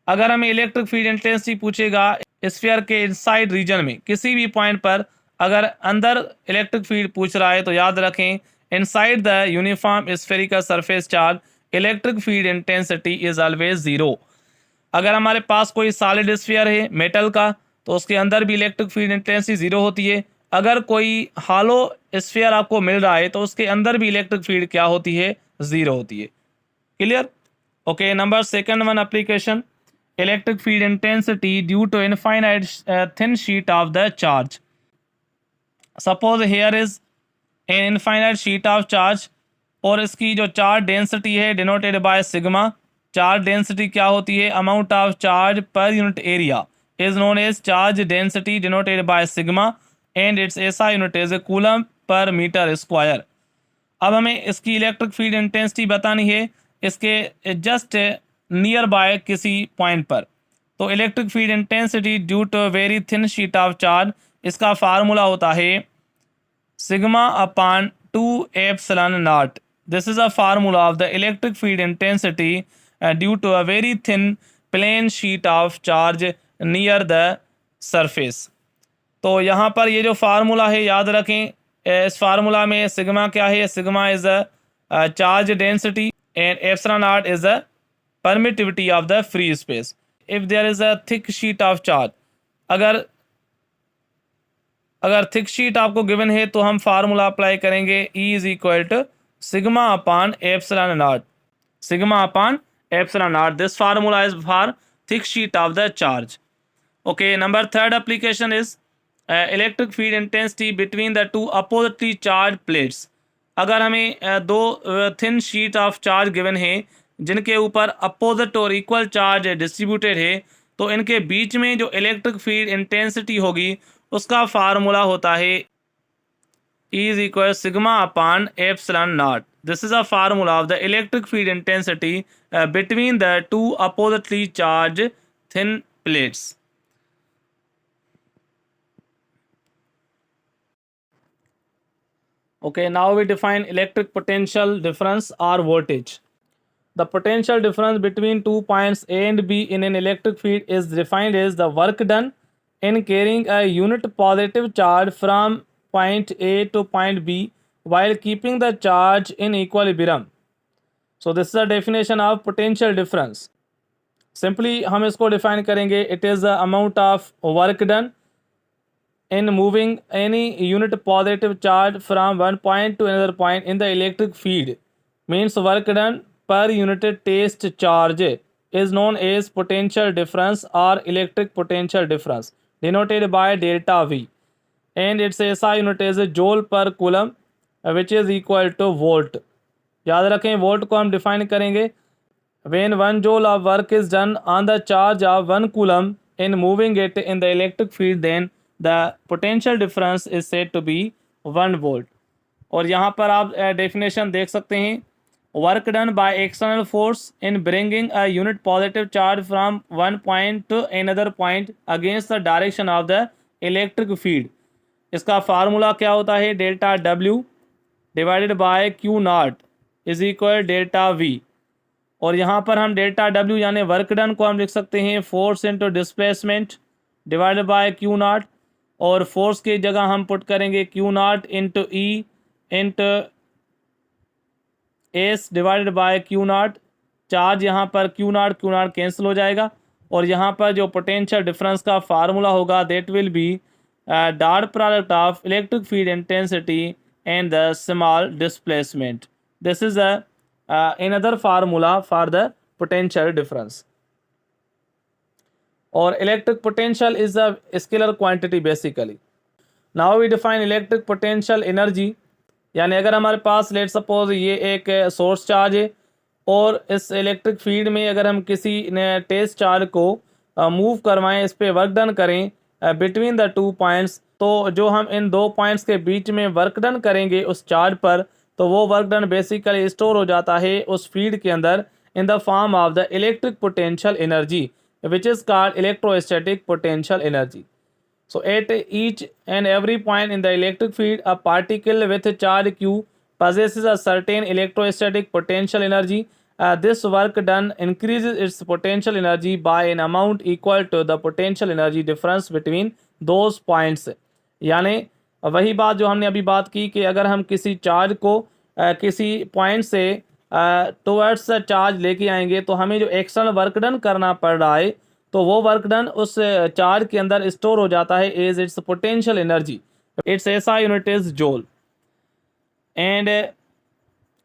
अगर हमें इलेक्ट्रिक फील्ड इंटेंसिटी पूछेगा स्फीयर के इनसाइड रीजन में किसी भी पॉइंट पर, अगर अंदर इलेक्ट्रिक फील्ड पूछ रहा है तो याद रखें inside the uniform spherical surface charge electric field intensity is always zero. अगर हमारे पास कोई सॉलिड स्फीयर है मेटल का, तो उसके अंदर भी इलेक्ट्रिक फील्ड इंटेंसिटी जीरो होती है. अगर कोई हॉलो स्फीयर आपको मिल रहा है तो उसके अंदर भी इलेक्ट्रिक फील्ड क्या होती है, जीरो होती है. Clear? Okay, number second one application, electric field intensity due to infinite thin sheet of the charge. Suppose here is an infinite sheet of charge, और इसकी जो चार्ज डेंसिटी है denoted by sigma. Charge density क्या होती है, amount of charge per unit area is known as charge density denoted by sigma and its SI unit is coulomb per metre square. अब हमें इसकी इलेक्ट्रिक फील्ड इंटेंसिटी बतानी है इसके जस्ट नियर बाय किसी पॉइंट पर. तो electric field intensity due to very thin sheet of charge, इसका फार्मूला होता है sigma upon 2 epsilon naught. This is a formula of the electric field intensity due to a very thin plane sheet of charge near the surface. तो यहाँ पर ये जो फार्मूला है याद रखें, इस फार्मूला में सिग्मा क्या है, sigma is a charge density and epsilon naught is a permittivity of the free space. If there is a thick sheet of charge, अगर थिक शीट आपको गिवन है तो हम फार्मूला अप्लाई करेंगे E is equal to sigma upon epsilon naught. Sigma upon epsilon naught. This formula is for thick sheet of the charge. Okay, number third application is electric field intensity between the two oppositely charge plates. अगर हमें दो thin sheet of charge given है जिनके ऊपर अपोजिट और इक्वल चार्ज डिस्ट्रीब्यूटेड है, तो इनके बीच में जो इलेक्ट्रिक फील्ड इंटेंसिटी होगी उसका फार्मूला होता है E is equal sigma upon epsilon naught. This is a formula of the electric field intensity between the two oppositely charge thin plates. Okay, now we define electric potential difference or voltage. The potential difference between 2 points A and B in an electric field is defined as the work done in carrying a unit positive charge from point A to point B while keeping the charge in equilibrium. So this is a definition of potential difference. Simply हम इसको define करेंगे, it is the amount of work done in moving any unit positive charge from one point to another point in the electric field. Means work done per unit test charge is known as potential difference or electric potential difference denoted by delta V, and its SI unit is joule per coulomb which is equal to volt. याद रखें वोल्ट को हम डिफाइन करेंगे when 1 joule of work is done on the charge of 1 coulomb in moving it in the electric field, then the potential difference is said to be 1 volt. और यहाँ पर आप डेफिनेशन देख सकते हैं, work done by external force in bringing a unit positive charge from one point two another point against the direction of the electric field. इसका फार्मूला क्या होता है, delta W divided by Q not is equal delta V. और यहाँ पर हम डेल्टा डब्ल्यू यानी वर्क डन को हम लिख सकते हैं force into displacement divided by Q not, और फोर्स की जगह हम पुट करेंगे Q not into E into S divided by Q not. Charge यहाँ पर क्यू नॉट कैंसिल हो जाएगा, और यहाँ पर जो पोटेंशियल डिफरेंस का फार्मूला होगा that will B dot product of electric field intensity and the small displacement. This is another formula for the potential difference. Or electric potential is a scalar quantity basically. Now we define electric potential energy. यानी अगर हमारे पास लेट सपोज ये एक सोर्स चार्ज है और इस इलेक्ट्रिक फील्ड में अगर हम किसी टेस्ट चार्ज को मूव करवाएं, इस पे वर्क डन करें बिटवीन द 2 पॉइंट्स, तो जो हम इन 2 पॉइंट्स के बीच में वर्क डन करेंगे उस चार्ज पर, तो वो वर्क डन बेसिकली स्टोर हो जाता है उस फील्ड के अंदर इन the form of the electric potential energy which is called electrostatic potential energy. So at each and every point in the electric field, a particle with charge q possesses a certain electrostatic potential energy. This work done increases its potential energy by an amount equal to the potential energy difference between those points. यानी वही बात जो हमने अभी बात की कि अगर हम किसी चार्ज को किसी पॉइंट से टुवर्ड्स चार्ज लेके आएंगे तो हमें जो एक्सटर्नल वर्क डन करना पड़ रहा है तो वो वर्क डन उस चार्ज के अंदर स्टोर हो जाता है as its potential energy. Its SI unit is joule. And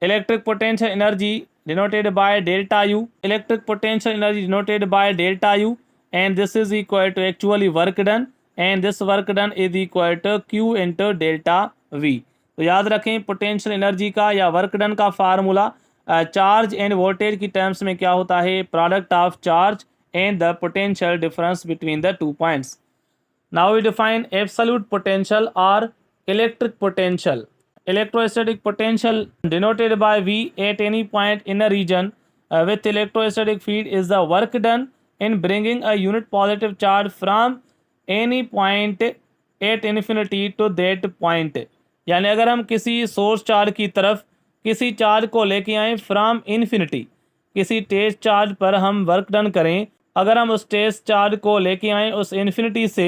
electric potential energy denoted by delta U. Electric potential energy denoted by delta U and this is equal to actually work done, and this work done is equal to Q into delta V. तो याद रखें पोटेंशियल एनर्जी का या वर्क डन का फार्मूला चार्ज एंड वोल्टेज की टर्म्स में क्या होता है, product of charge and the potential difference between the 2 points. Now we define absolute potential or electric potential. Electrostatic potential denoted by V at any point in a region with electrostatic field is the work done in bringing a unit positive charge from any point at infinity to that point. यानी अगर हम किसी सोर्स चार्ज की तरफ किसी चार्ज को लेके आए फ्रॉम इन्फिनिटी, किसी टेस्ट चार्ज पर हम वर्क डन करें, अगर हम उस टेस्ट चार्ज को लेके आएँ उस इन्फिनिटी से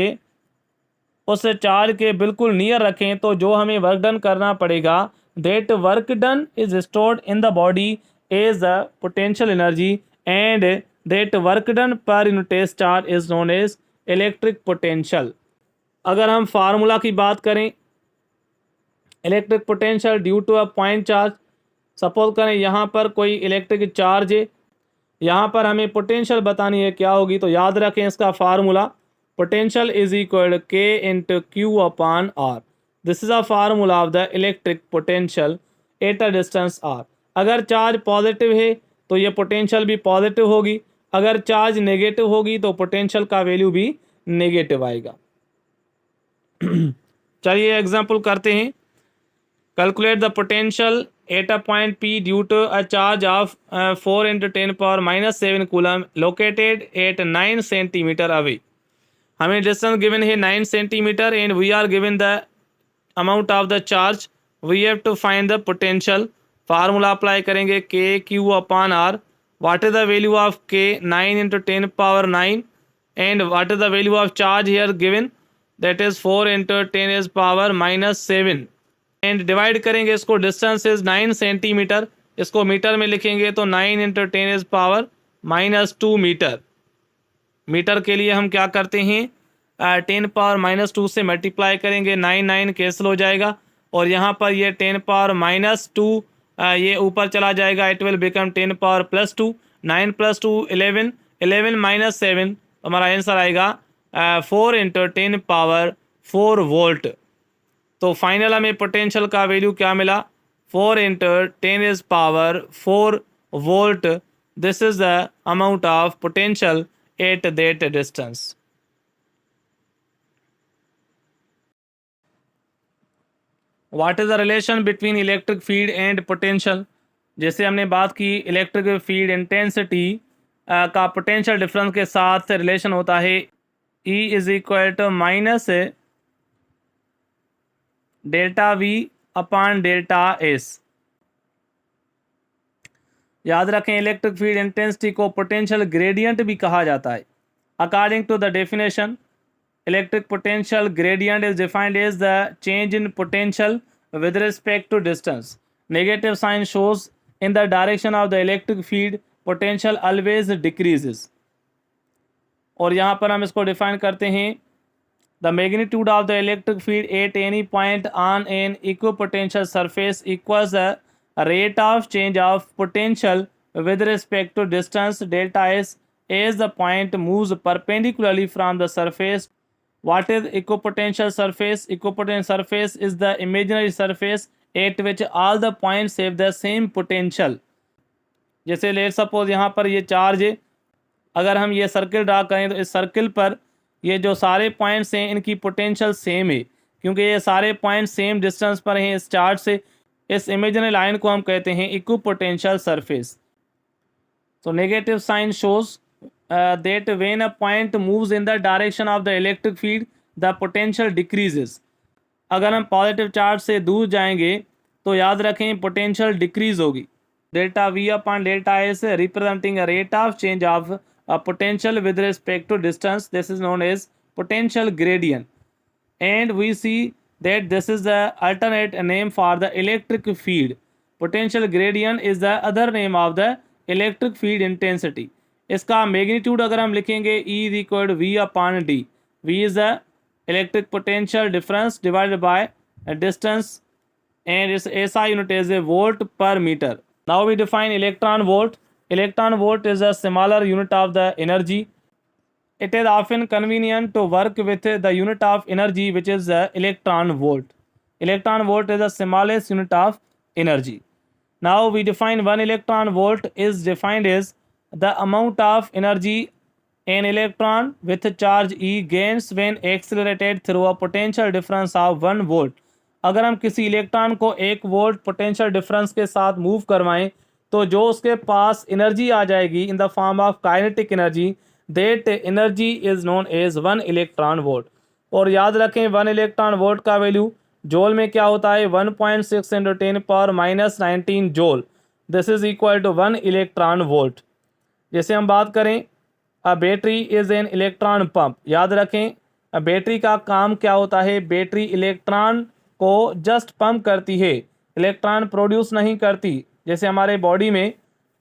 उस चार्ज के बिल्कुल नियर रखें, तो जो हमें वर्क डन करना पड़ेगा that work done is stored in the body as the potential energy, and that work done per unit test charge is known as electric potential. अगर हम फार्मूला की बात करें electric potential due to a point charge, suppose करें यहाँ पर कोई इलेक्ट्रिक चार्ज है, यहाँ पर हमें पोटेंशियल बतानी है क्या होगी, तो याद रखें इसका formula potential is equal K into Q upon R. This is a formula of the electric potential at a distance R. अगर चार्ज पॉजिटिव है तो ये पोटेंशियल भी पॉजिटिव होगी, अगर चार्ज नेगेटिव होगी तो पोटेंशियल का वैल्यू भी नेगेटिव आएगा. चलिए एग्जाम्पल करते हैं. Calculate the potential at a point P due to a charge of 4 into 10 power minus 7 coulomb located at 9 centimeter away. हमें डिस्टेंस गिवन है 9 centimetre and we are given the amount of the charge. We have to find the potential. Formula apply करेंगे K Q upon R. What is the value of K 9 into 10 power 9 and what is the value of charge here given that is 4 into 10 is power minus 7 and divide करेंगे इसको. डिस्टेंस इज 9 सेंटीमीटर, इसको मीटर में लिखेंगे तो 9 into 10 is power minus 2 metre. Metre के लिए हम क्या करते हैं 10 पावर माइनस 2 से मल्टीप्लाई करेंगे, 9 कैंसिल हो जाएगा और यहाँ पर ये 10 पावर माइनस 2 ये ऊपर चला जाएगा. It will become 10 power plus 2. 9 + 2 11, 11 - 7 हमारा आंसर आएगा 4 into 10 पावर 4 वोल्ट. तो फाइनल हमें पोटेंशियल का वैल्यू क्या मिला 4 into 10 is power 4 volt. This is the amount of potential at that distance. What is the relation between electric field and potential? जैसे हमने बात की इलेक्ट्रिक फील्ड इंटेंसिटी का पोटेंशियल डिफरेंस के साथ रिलेशन होता है E is equal to minus delta V upon delta S. याद रखें इलेक्ट्रिक फील्ड इंटेंसिटी को पोटेंशियल ग्रेडियंट भी कहा जाता है। According to the definition, electric potential gradient is defined as the change in potential with respect to distance. Negative sign shows in the direction of the electric field, potential always decreases. और यहाँ पर हम इसको डिफाइन करते हैं, the magnitude of the electric field at any point on an equipotential surface equals the rate of change of potential with respect to distance delta s as the point moves perpendicularly from the surface. What is equipotential surface? Equipotential surface is the imaginary surface at which all the points have the same potential. जैसे लेट सपोज यहाँ पर ये चार्ज है, अगर हम ये सर्किल ड्रा करें तो इस सर्किल पर ये जो सारे पॉइंट्स हैं इनकी पोटेंशियल सेम है, क्योंकि ये सारे पॉइंट्स सेम डिस्टेंस पर हैं इस चार्ज से। इस इमेजिनरी लाइन को हम कहते हैं इक्विपोटेंशियल सरफेस। तो negative sign shows that when a point moves in the direction of the electric field, the potential decreases. अगर हम पॉजिटिव चार्ज से दूर जाएंगे तो याद रखें पोटेंशियल डिक्रीज होगी। Delta we upon delta S representing a rate of change of a potential with respect to distance. This is known as potential gradient, and we see that this is the alternate name for the electric field. Potential gradient is the other name of the electric field intensity. इसका मैग्नीट्यूड अगर हम लिखेंगे E is equal to V upon D. V is the electric potential difference divided by distance, and its SI unit is a volt per meter. Now we define electron volt. Electron volt is a smaller unit of the energy. It is often convenient to work with the unit of energy which is the electron volt. Electron volt is the smallest unit of energy. Now we define 1 electron volt is defined as the amount of energy an electron with charge E gains when accelerated through a potential difference of 1 volt. अगर हम किसी इलेक्ट्रॉन को 1 वोल्ट पोटेंशियल डिफरेंस के साथ मूव करवाएं तो जो उसके पास एनर्जी आ जाएगी in the form of kinetic energy, that energy is known as 1 electron volt. और याद रखें 1 इलेक्ट्रॉन वोल्ट का वैल्यू जोल में क्या होता है, 1.6 × 10⁻⁻19 joule. This is equal to 1 electron volt. जैसे हम बात करें a battery is an electron pump. याद रखें बैटरी का काम क्या होता है, बैटरी इलेक्ट्रॉन को जस्ट पंप करती है, इलेक्ट्रॉन प्रोड्यूस नहीं करती। जैसे हमारे बॉडी में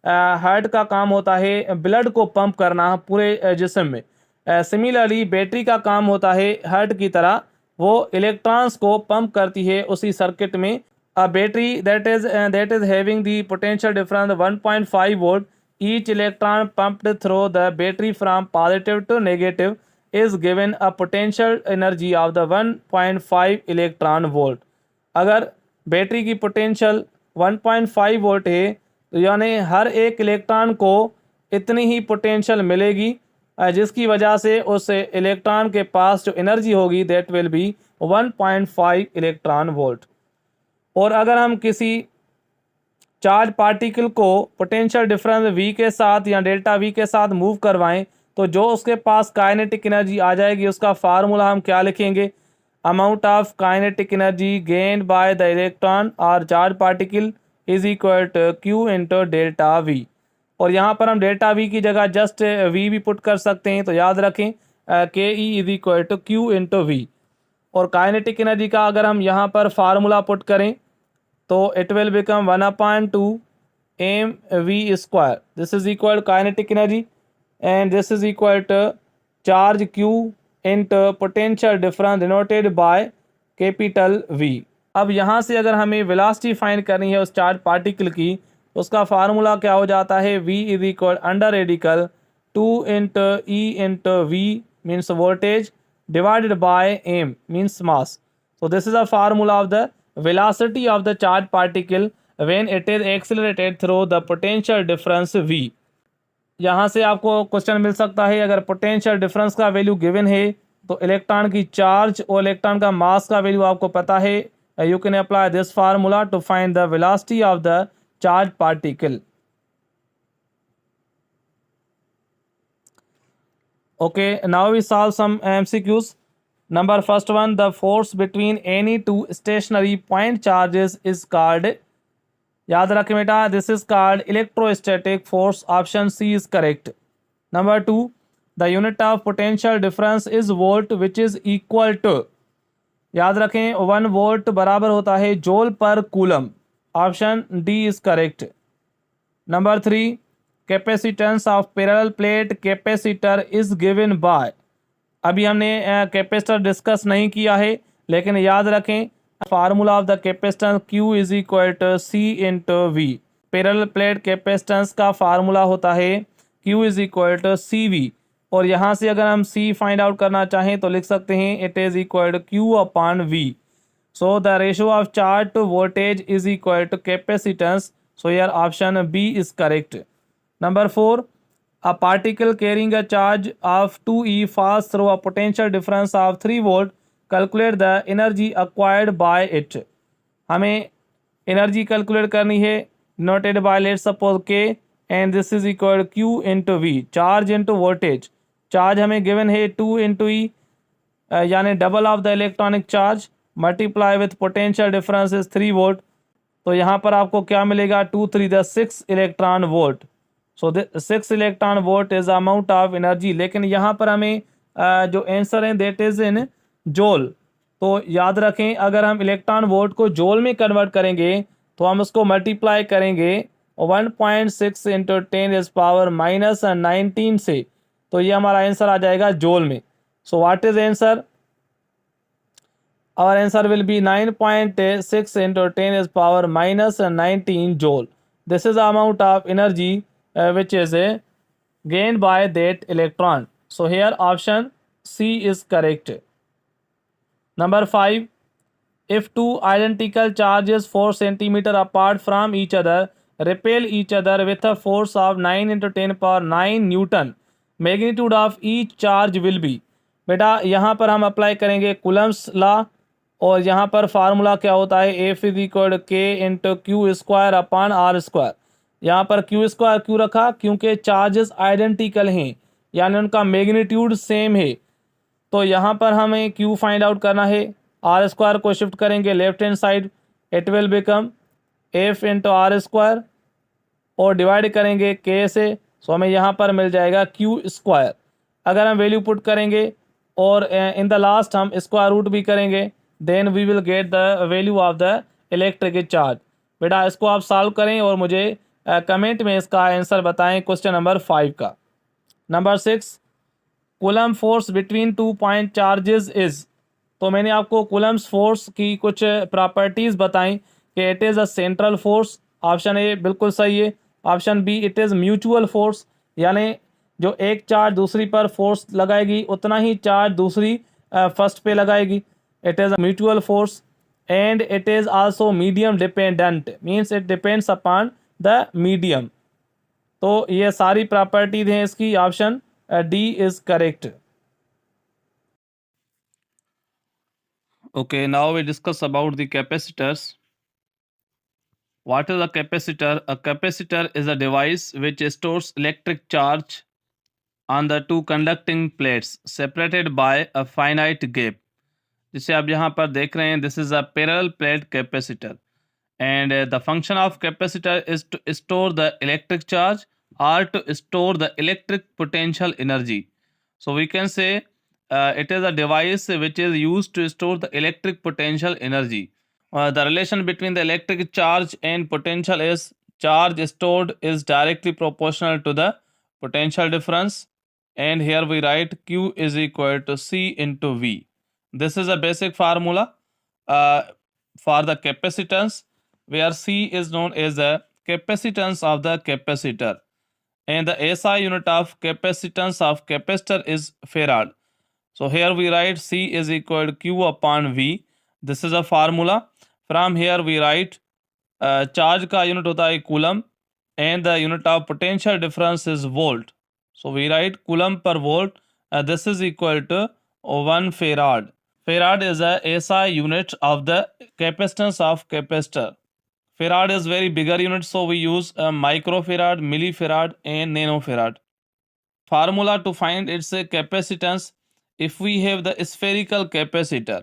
हार्ट का काम होता है ब्लड को पंप करना पूरे जिस्म में, सिमिलरली बैटरी का काम होता है हार्ट की तरह, वो इलेक्ट्रॉन्स को पंप करती है उसी सर्किट में। A battery that is having the potential difference 1.5 volt, each electron pumped through the battery from positive to negative is given a potential energy of the 1.5 electron volt. अगर बैटरी की पोटेंशियल 1.5 वोल्ट है तो यानी हर एक इलेक्ट्रॉन को इतनी ही पोटेंशियल मिलेगी, जिसकी वजह से उस इलेक्ट्रॉन के पास जो एनर्जी होगी that will B 1.5 electron volt. और अगर हम किसी चार्ज पार्टिकल को पोटेंशियल डिफरेंस V के साथ या डेल्टा V के साथ मूव करवाएं तो जो उसके पास काइनेटिक एनर्जी आ जाएगी उसका फार्मूला हम क्या लिखेंगे, amount of kinetic energy gained by the electron or charge particle is equal to Q into delta V। और यहाँ पर हम डेल्टा V की जगह जस्ट V भी पुट कर सकते हैं, तो याद रखें K E is equal to Q into V। और काइनेटिक एनर्जी का अगर हम यहाँ पर फार्मूला पुट करें तो it will become 1/2 mv²। This is equal kinetic energy and this is equal to charge Q into potential difference denoted by capital V। अब यहाँ से अगर हमें वेलोसिटी फाइंड करनी है उस चार्ज पार्टिकल की, उसका फार्मूला क्या हो जाता है, V is equal under radical 2 into E into V means voltage divided by m means mass. So this is a formula of the velocity of the charge particle when it is accelerated through the potential difference V। यहाँ से आपको क्वेश्चन मिल सकता है, अगर पोटेंशियल डिफरेंस का वैल्यू गिवन है तो इलेक्ट्रॉन की चार्ज और इलेक्ट्रॉन का मास का वैल्यू आपको पता है, you can apply this formula to find the velocity of the charge particle. Okay, now we solve some MCQs। Number first one, the force between any two stationary point charges is called. याद रखें बेटा, this is called electrostatic force, option C is correct. Number 2, the unit of potential difference is volt which is equal to, याद रखें 1 वोल्ट बराबर होता है जूल पर coulomb, option D is correct. Number 3, capacitance of parallel plate capacitor is given bye, अभी हमने कैपेसिटर डिस्कस नहीं किया है, लेकिन याद रखें formula of the capacitance Q is equal to C into V. Parallel plate capacitance का फार्मूला होता है Q is equal to C V, और यहाँ से अगर हम C फाइंड आउट करना चाहें तो लिख सकते हैं it is equal to Q upon V। So the ratio of charge to voltage is equal to capacitance, so यार option B is correct. Number 4, a particle carrying a charge of 2e falls through a potential difference of 3 volt. Calculate the energy acquired by it. हमें एनर्जी कैलकुलेट करनी है, noted by let suppose K and this is equal Q into V, charge into voltage. Charge हमें गिवन है 2 इंटू ई, यानी double of the electronic charge, multiply with potential difference is 3 volt. तो यहाँ पर आपको क्या मिलेगा, 2 3 the 6 electron volt. So 6 electron volt is amount of energy, लेकिन यहाँ पर हमें जो आंसर है दैट इज इन जोल। तो याद रखें अगर हम इलेक्ट्रॉन वोल्ट को जोल में कन्वर्ट करेंगे तो हम उसको मल्टीप्लाई करेंगे 1.6 इंटू 10 इज पावर माइनस 19 से, तो ये हमारा आंसर आ जाएगा जोल में। सो what is answer, our answer will be 9.6 into 10 is power minus 19 joule. This is the amount of energy which is gained by that electron. So here option C is correct. Number 5, if two identical charges 4 centimeter apart from each other repel each other with a force of 9 into 10 power 9 Newton, magnitude of each charge will be, बेटा यहाँ पर हम अप्लाई करेंगे कूलम्स लॉ, और यहाँ पर फार्मूला क्या होता है, F is equal K into Q square upon are square. यहाँ पर क्यू स्क्वायर क्यों रखा, क्योंकि चार्जेस आइडेंटिकल हैं, यानी उनका मैग्नीट्यूड सेम है। तो यहाँ पर हमें क्यू फाइंड आउट करना है, आर स्क्वायर को शिफ्ट करेंगे left hand side, it will become F into are square, और डिवाइड करेंगे के से, सो हमें यहाँ पर मिल जाएगा क्यू स्क्वायर। अगर हम वैल्यू पुट करेंगे और इन द लास्ट हम स्क्वायर रूट भी करेंगे, then we will get the value of the electric charge. बेटा इसको आप सॉल्व करें और मुझे कमेंट में इसका आंसर बताएं क्वेश्चन नंबर 5 का। Number 6, coulomb force between 2 point charges is, तो मैंने आपको कूलम्स फोर्स की कुछ प्रॉपर्टीज़ बताई कि it is a central force, option A बिल्कुल सही है। Option B, it is mutual force, यानी जो एक चार्ज दूसरी पर फोर्स लगाएगी उतना ही चार्ज दूसरी फर्स्ट पे लगाएगी, it is a mutual force. And it is also medium dependent, means it depends upon the medium. तो ये सारी प्रॉपर्टीज हैं इसकी, option D is correct. Okay, now we discuss about the capacitors. What is a capacitor? A capacitor is a device which stores electric charge on the two conducting plates separated by a finite gap. जिसे आप यहाँ पर देख रहे हैं, this is a parallel plate capacitor, and the function of capacitor is to store the electric charge or to store the electric potential energy. So we can say it is a device which is used to store the electric potential energy. The relation between the electric charge and potential is charge stored is directly proportional to the potential difference, and here we write Q is equal to C into V. This is a basic formula for the capacitance, where C is known as the capacitance of the capacitor, and the SI unit of capacitance of capacitor is farad. So here we write C is equal to Q upon V. This is a formula. From here we write charge का unit होता है coulomb, and the unit of potential difference is volt. So we write coulomb per volt. This is equal to 1 farad. Farad is a SI unit of the capacitance of capacitor. Farad is very bigger unit, so we use microfarad, millifarad, and nanofarad. Formula to find its capacitance: if we have the spherical capacitor,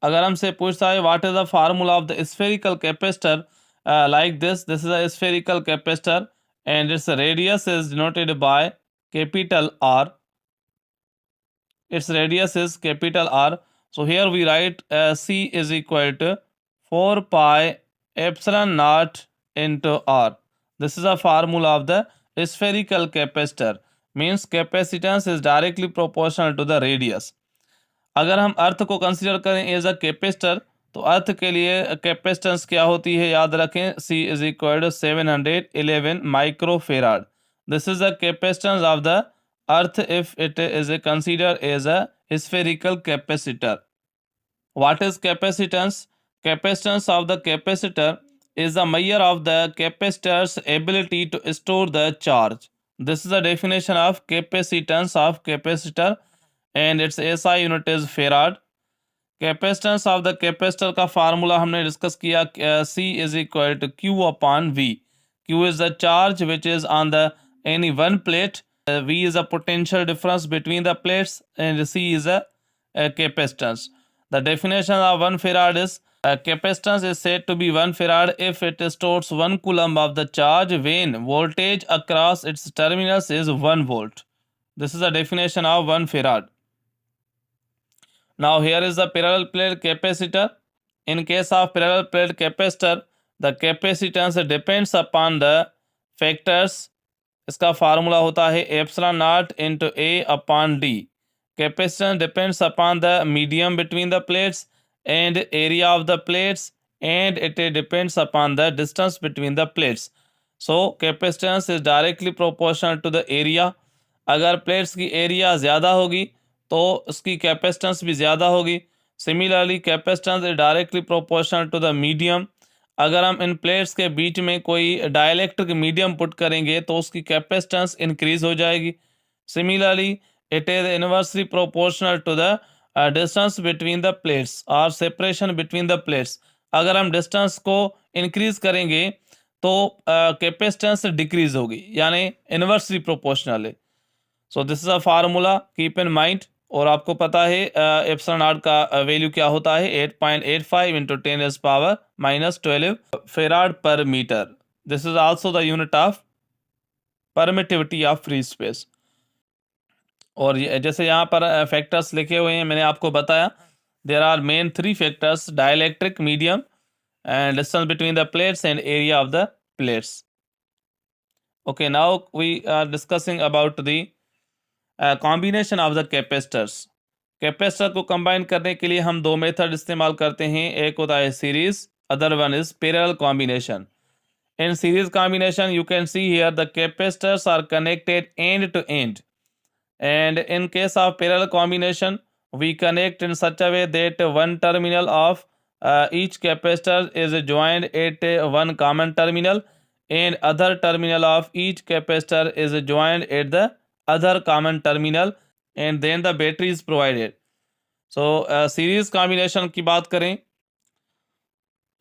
अगर हमसे पूछता है what is the formula of the spherical capacitor, like this is a spherical capacitor and its radius is denoted by capital R. Its radius is capital R. So here we write C is equal to 4 pi epsilon naught into R. This is a formula of the spherical capacitor. Means capacitance is directly proportional to the radius. अगर हम अर्थ को कंसीडर करें एज अ कैपेसिटर, तो अर्थ के लिए कैपेसिटेंस क्या होती है याद रखें, C is equal to 711 microfarad. This is the capacitance of the Earth if it is consider as a spherical capacitor. What is capacitance? Capacitance of the capacitor is the measure of the capacitor's ability to store the charge. This is the definition of capacitance of capacitor and its SI unit is farad. Capacitance of the capacitor का फार्मूला हमने डिस्कस किया, C is equal to Q upon V. Q is the charge which is on the any one plate, V is a potential difference between the plates and C is a capacitance. The definition of 1 farad is capacitance is said to be 1 farad if it stores 1 coulomb of the charge when voltage across its terminals is 1 volt. This is the definition of 1 farad. Now here is the parallel plate capacitor. In case of parallel plate capacitor, the capacitance depends upon the factors. इसका फार्मूला होता है epsilon naught into A upon D. Capacitance depends upon the medium between the plates and area of the plates and it depends upon the distance between the plates. So capacitance is directly proportional to the area. अगर प्लेट्स की एरिया ज़्यादा होगी तो उसकी कैपेसिटेंस भी ज़्यादा होगी. Similarly capacitance is directly proportional to the medium. अगर हम इन प्लेट्स के बीच में कोई डाइलेक्ट्रिक मीडियम पुट करेंगे तो उसकी कैपेसिटेंस इंक्रीज हो जाएगी. Similarly it is inversely proportional to the distance between the plates और सेपरेशन बिटवीन द प्लेट्स. अगर हम डिस्टेंस को इंक्रीज करेंगे तो कैपेसिटेंस डिक्रीज होगी, यानी इनवर्सली प्रोपोर्शनल है. सो this is a formula, keep in mind. और आपको पता है एप्सिलॉन नॉट का वैल्यू क्या होता है, 8.85 into 10⁻⁻12 farad per metre. This is also the unit of permittivity of free space. और जैसे यहाँ पर फैक्टर्स लिखे हुए हैं, मैंने आपको बताया there are main 3 factors, dielectric, medium and distance between the plates and area of the plates. Okay, now we are discussing about the combination of the capacitors. Capacitor को कंबाइन करने के लिए हम 2 मेथड इस्तेमाल करते हैं. एक होता है series, other one is parallel combination. In series combination you can see here the capacitors are connected end to end, and in case of parallel combination we connect in such a way that one terminal of each capacitor is joined at one common terminal and other terminal of each capacitor is joined at the other common terminal and then the battery is provided. So series combination की बात करें,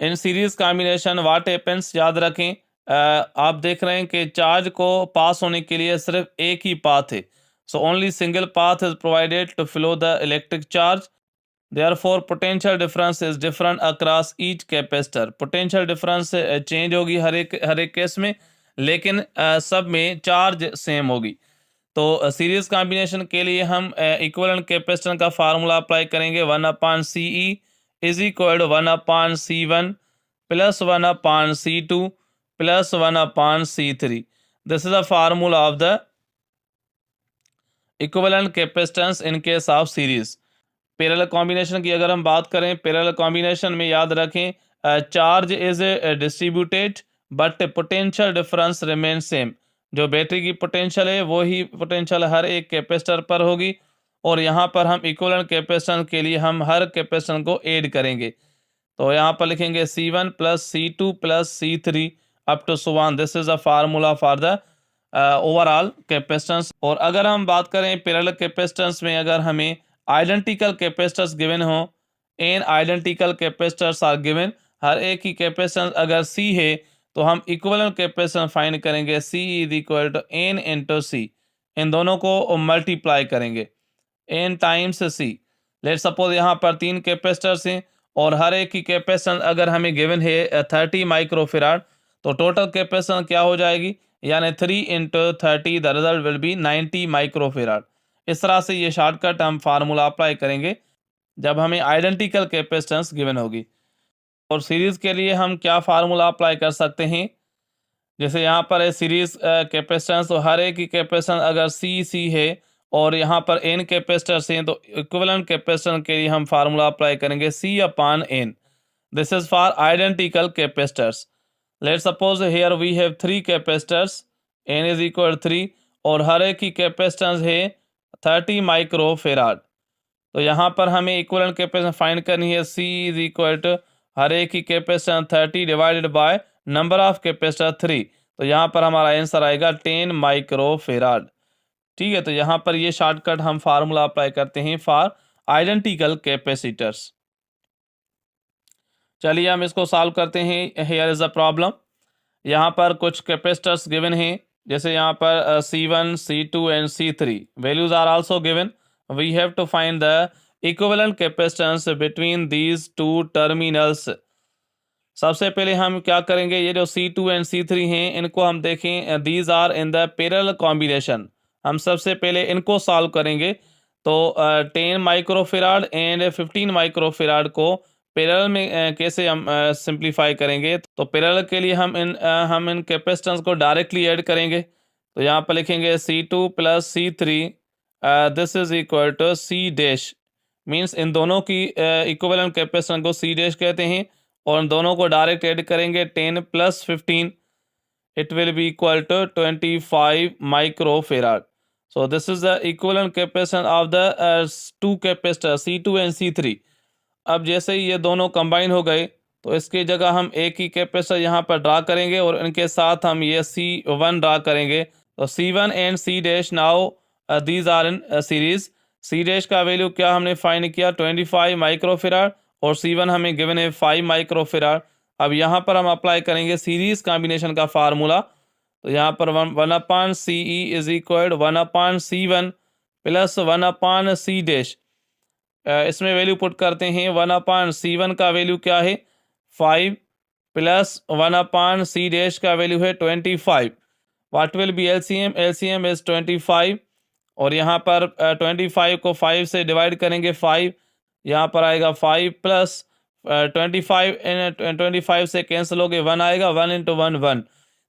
इन सीरीज कॉम्बिनेशन व्हाट हैपेंस याद रखें, आप देख रहे हैं कि चार्ज को पास होने के लिए सिर्फ एक ही पाथ है. So only single path is provided to flow the electric charge. Therefore potential difference is different across each capacitor. potential difference change होगी हर एक केस में, लेकिन सब में चार्ज सेम होगी. तो सीरीज कॉम्बिनेशन के लिए हम इक्विवेलेंट कैपेसिटर का फार्मूला अप्लाई करेंगे. 1/CE is equal to 1/C1 plus 1/C2 plus 1/C3. This is the formula of the equivalent capacitance in case of series. Parallel combination की अगर हम बात करें, पैरेलल कॉम्बिनेशन में याद रखें charge is distributed but potential difference remain same. जो बैटरी की पोटेंशियल है वही पोटेंशियल हर एक कैपेसिटर पर होगी, और यहाँ पर हम इक्विवेलेंट कैपेसिटर के लिए हम हर कैपेसिटर को ऐड करेंगे. तो यहाँ पर लिखेंगे C1 plus C2 plus C3 up to so on. This is a formula for the overall capacitance. और अगर हम बात करें पैरेलल कैपेसिटेंस में, अगर हमें आइडेंटिकल कैपेसिटर्स गिवन हो, N identical capacitors are given, हर एक की कैपेसिटेंस अगर C है तो हम इक्विवेलेंट कैपेसिटेंस फाइंड करेंगे. C is equal to N into C. इन दोनों को मल्टीप्लाई करेंगे, N times C. Let suppose यहाँ पर 3 कैपेसिटर्स हैं और हर एक की कैपेसिटेंस अगर हमें गिवन है 30 माइक्रोफेराड, तो टोटल कैपेसिटेंस क्या हो जाएगी, यानी 3 into 30, the result will be 90 microfarad. इस तरह से ये शॉर्टकट हम फार्मूला अप्लाई करेंगे जब हमें आइडेंटिकल कैपेसिटेंस गिवन होगी। और सीरीज़ के लिए हम क्या फार्मूला अप्लाई कर सकते हैं, जैसे यहाँ पर है सीरीज कैपेसिटेंस, तो हर एक की कैपेसिटेंस अगर सी है और यहाँ पर एन कैपेसिटर्स हैं, तो इक्विवेलेंट कैपेसिटेंस के लिए हम फार्मूला अप्लाई करेंगे C upon n. This is for identical capacitors. Let suppose here we have 3 capacitors, n is equal 3 और हर एक की कैपेसिटेंस है 30 माइक्रोफेराड। तो यहाँ पर हमें इक्विवेलेंट कैपेसिटेंस फाइंड करनी है। C इज इक्वल टू हर एक की capacitance 30 divided by number of capacitor 3, तो यहाँ पर हमारा आंसर आएगा 10 माइक्रोफेराड। ठीक है, तो यहाँ पर ये शॉर्टकट हम फार्मूला अप्लाई करते हैं फॉर आइडेंटिकल कैपेसिटर्स। चलिए हम इसको सॉल्व करते हैं। Here is a problem. यहाँ पर कुछ कैपेसिटर्स गिवन हैं, जैसे यहाँ पर C1, C2 and C3 values are also given. We have to find the equivalent capacitance between these two terminals. सबसे पहले हम क्या करेंगे, ये जो C2 एंड C3 हैं इनको हम देखें, these are in the parallel combination. हम सबसे पहले इनको सॉल्व करेंगे, तो 10 माइक्रोफेराड एंड 15 माइक्रोफेराड को पैरेलल में कैसे हम सिंप्लीफाई करेंगे। तो पैरेलल के लिए हम इन कैपेसिटेंस को डायरेक्टली ऐड करेंगे। तो यहाँ पर लिखेंगे C2 plus C3, this is equal to C dash, means इन दोनों की इक्विवेलेंट कैपेसिटेंस को C डैश कहते हैं और इन दोनों को डायरेक्ट ऐड करेंगे। 10 plus 15 it will be equal to 25 microfarad. So this is the equivalent capacitance of the two capacitors C2 and C3. अब जैसे ही ये दोनों कंबाइन हो गए, तो इसकी जगह हम एक ही कैपेसिटर यहाँ पर ड्रा करेंगे और इनके साथ हम ये C1 ड्रा करेंगे। तो C1 and C dash now these are in series. C dash का वैल्यू क्या हमने फाइंड किया, 25 माइक्रोफेराड और C1 हमें गिवन है 5 माइक्रोफेराड। अब यहाँ पर हम अप्लाई करेंगे सीरीज कॉम्बिनेशन का फार्मूला। तो यहाँ पर 1/CE is equal 1/C1 plus 1/C dash. इसमें वैल्यू पुट करते हैं। 1/C1 का वैल्यू क्या है, 5 प्लस 1/C डैश का वैल्यू है 25। What will B LCM, LCM is 25 और यहाँ पर 25 को 5 से डिवाइड करेंगे 5, यहाँ पर आएगा 5 प्लस 25 एंड 25 से कैंसिल हो गए 1 आएगा, 1 इंटू 1 1,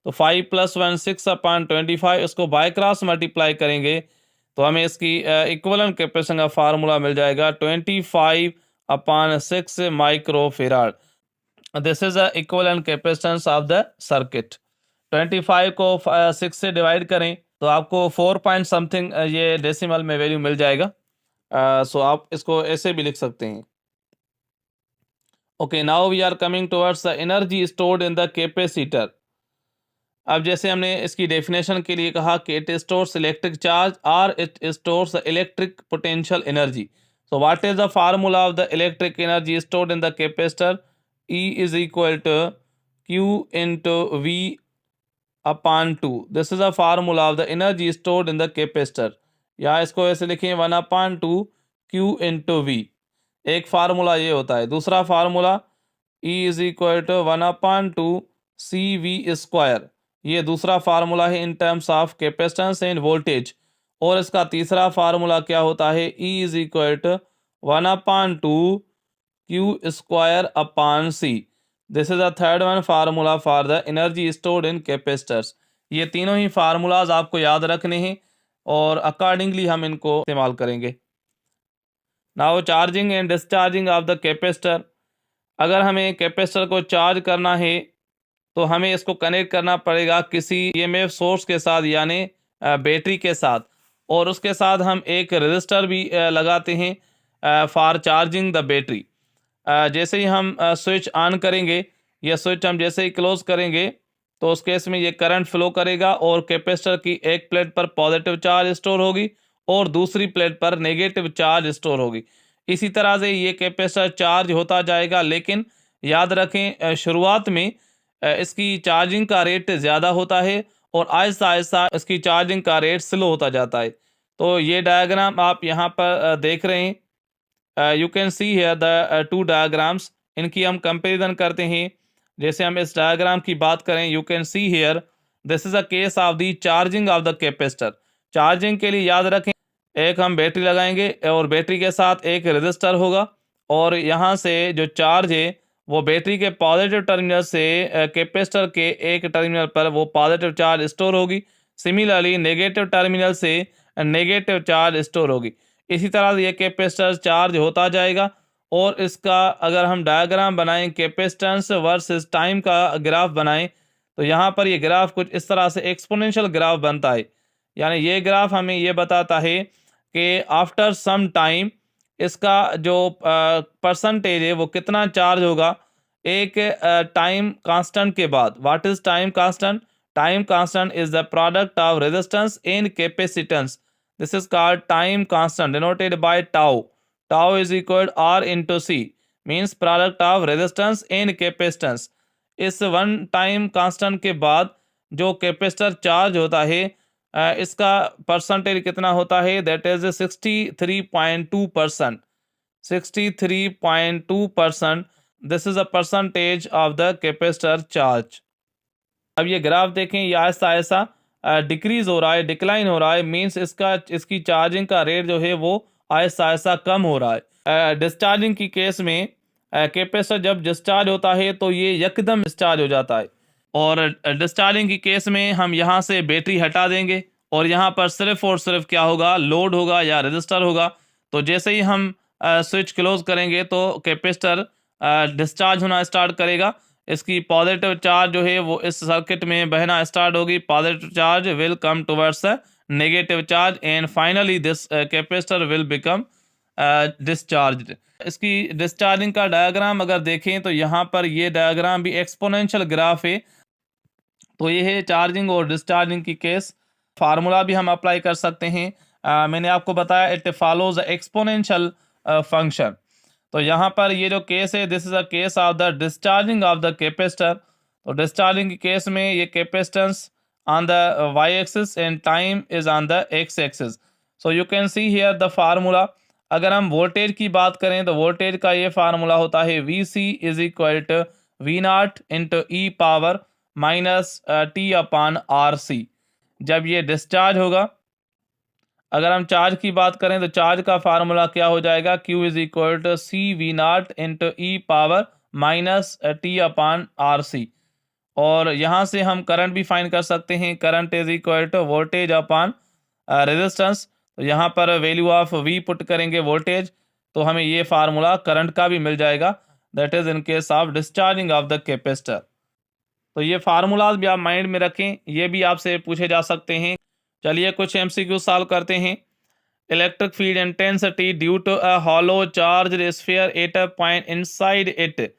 तो 5 प्लस 1 6/25। इसको बाय क्रॉस मल्टीप्लाई करेंगे तो हमें इसकी इक्विवेलेंट कैपेसिटेंस का फार्मूला मिल जाएगा 25/6 microfarad. This is the equivalent capacitance of the circuit. 25 को 6 से डिवाइड करें तो आपको 4 पॉइंट समथिंग ये डेसिमल में वैल्यू मिल जाएगा। सो आप इसको ऐसे भी लिख सकते हैं। Okay, now we are coming towards the energy stored in the capacitor. अब जैसे हमने इसकी डेफिनेशन के लिए कहा कि इट स्टोर्स इलेक्ट्रिक चार्ज और it stores electric potential energy. So what is the formula of the electric energy stored in the capacitor, E is equal to Q into V upon 2। This is a formula of the energy stored in the capacitor. या इसको ऐसे लिखें 1/2 Q इंटू V। एक फार्मूला ये होता है। दूसरा formula E is equal to 1/2 CV square, ये दूसरा फार्मूला है in terms of capacitance end voltage. और इसका तीसरा फार्मूला क्या होता है, E is equal to 1/2 Q square upon C। This is the third one formula for the energy stored in capacitors. ये तीनों ही फार्मूलाज आपको याद रखने हैं और अकॉर्डिंगली हम इनको इस्तेमाल करेंगे। Now charging and discharging of the capacitor. अगर हमें कैपेसिटर को चार्ज करना है तो हमें इसको कनेक्ट करना पड़ेगा किसी EMF सोर्स के साथ, यानी बैटरी के साथ, और उसके साथ हम एक रजिस्टर भी लगाते हैं फॉर चार्जिंग द बैटरी। जैसे ही हम स्विच ऑन करेंगे, यह स्विच हम जैसे ही क्लोज करेंगे तो उस केस में ये करंट फ्लो करेगा और कैपेसिटर की एक प्लेट पर पॉजिटिव चार्ज स्टोर होगी और दूसरी प्लेट पर नेगेटिव चार्ज स्टोर होगी। इसी तरह से ये कैपेसिटर चार्ज होता जाएगा, लेकिन याद रखें शुरुआत में इसकी चार्जिंग का रेट ज़्यादा होता है और आहिस्ता आहिस्ता इसकी चार्जिंग का रेट स्लो होता जाता है। तो ये डायग्राम आप यहाँ पर देख रहे हैं। You can see here the two diagrams, इनकी हम कंपेरिजन करते हैं। जैसे हम इस डायग्राम की बात करें, you can see here this is a case of the charging of the capacitor. Charging के लिए याद रखें, एक हम बैटरी लगाएंगे और बैटरी के साथ एक रेजिस्टर होगा, और यहाँ से जो चार्ज है वो बैटरी के पॉजिटिव टर्मिनल से कैपेसिटर के एक टर्मिनल पर वो पॉजिटिव चार्ज स्टोर होगी। सिमिलरली नेगेटिव टर्मिनल से नेगेटिव चार्ज स्टोर होगी। इसी तरह ये कैपेसिटर चार्ज होता जाएगा, और इसका अगर हम डायग्राम बनाएं, कैपेसिटेंस वर्सेस टाइम का ग्राफ बनाएं, तो यहाँ पर ये ग्राफ कुछ इस तरह से एक्सपोनेंशियल ग्राफ बनता है। यानी ये ग्राफ हमें ये बताता है कि आफ्टर सम टाइम इसका जो परसेंटेज है वो कितना चार्ज होगा एक टाइम कांस्टेंट के बाद। What is time constant? Time constant is the product of resistance and capacitance. This is called time constant denoted by tau. Tau is equal R into C, means product of resistance and capacitance. इस वन टाइम कांस्टेंट के बाद जो कैपेसिटर चार्ज होता है इसका परसेंटेज कितना होता है? That is 63.2%। 63.2%, this is a percentage of the capacitor charge. अब ये ग्राफ देखें, ये ऐसा ऐसा डिक्रीज हो रहा है, डिक्लाइन हो रहा है, मींस इसकी चार्जिंग का रेट जो है वो ऐसा ऐसा कम हो रहा है। डिस्चार्जिंग की केस में कैपेसिटर जब डिस्चार्ज होता है तो ये यकदम डिस्चार्ज हो जाता है, और डिस्चार्जिंग की केस में हम यहाँ से बैटरी हटा देंगे और यहाँ पर सिर्फ और सिर्फ क्या होगा? लोड होगा या रजिस्टर होगा। तो जैसे ही हम स्विच क्लोज करेंगे तो कैपेसिटर डिस्चार्ज होना स्टार्ट करेगा। इसकी पॉजिटिव चार्ज जो है वो इस सर्किट में बहना स्टार्ट होगी। Positive charge will come towards negative charge and finally this capacitor will become discharged. इसकी डिस्चार्जिंग का डायग्राम अगर देखें तो यहाँ पर ये डायग्राम भी एक्सपोनेंशियल ग्राफ है। तो ये है चार्जिंग और डिस्चार्जिंग की केस। फार्मूला भी हम अप्लाई कर सकते हैं। मैंने आपको बताया इट फॉलोज एक्सपोनेंशियल फंक्शन। तो यहाँ पर ये जो केस है, this is a case of the discharging of the capacitor. तो डिस्चार्जिंग की केस में ये capacitance on the Y axis and time is on the X axis. So you can see here the formula. अगर हम वोल्टेज की बात करें तो वोल्टेज का ये फार्मूला होता है V C is equal to V not into e power minus t upon R C. जब ये डिस्चार्ज होगा, अगर हम चार्ज की बात करें तो चार्ज का फार्मूला क्या हो जाएगा? Q is equal to C V not into e power minus t upon R C. और यहाँ से हम करंट भी फाइंड कर सकते हैं। Current is equal to voltage upon resistance. तो यहाँ पर वैल्यू ऑफ V पुट करेंगे वोल्टेज, तो हमें ये फार्मूला करंट का भी मिल जाएगा। That is in case of discharging of the capacitor. तो ये फार्मूलाज भी आप माइंड में रखें, ये भी आपसे पूछे जा सकते हैं। चलिए कुछ MCQ सॉल्व करते हैं। Electric field intensity due to a hollow charge sphere at a point inside it.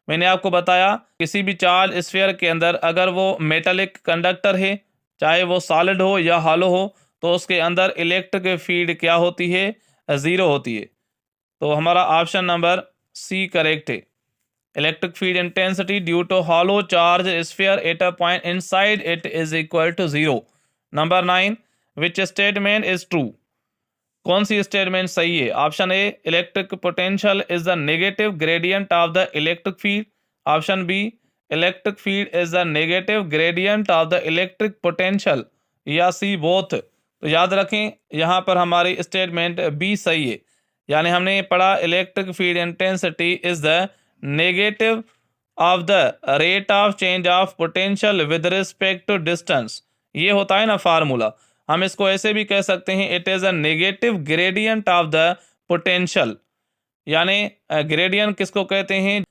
मैंने आपको बताया किसी भी चार्ज स्फीयर के अंदर अगर वो मेटालिक कंडक्टर है, चाहे वो सॉलिड हो या हॉलो हो, तो उसके अंदर इलेक्ट्रिक फील्ड क्या होती है? ज़ीरो होती है। तो हमारा ऑप्शन नंबर सी करेक्ट है। Electric field intensity due to hollow charge sphere at a point inside it is equal to 0। Number 9, which statement is true? कौन सी स्टेटमेंट सही है? Option A, electric potential is the negative gradient of the electric field. Option B, electric field is the negative gradient of the electric potential. या सी, बोथ। तो याद रखें यहाँ पर हमारी स्टेटमेंट बी सही है। यानी हमने पढ़ा electric field intensity is the negative of the rate of change of potential with respect to distance. ये होता है ना फार्मूला। हम इसको ऐसे भी कह सकते हैं, it is a negative gradient of the potential. यानी ग्रेडियंट किसको कहते हैं?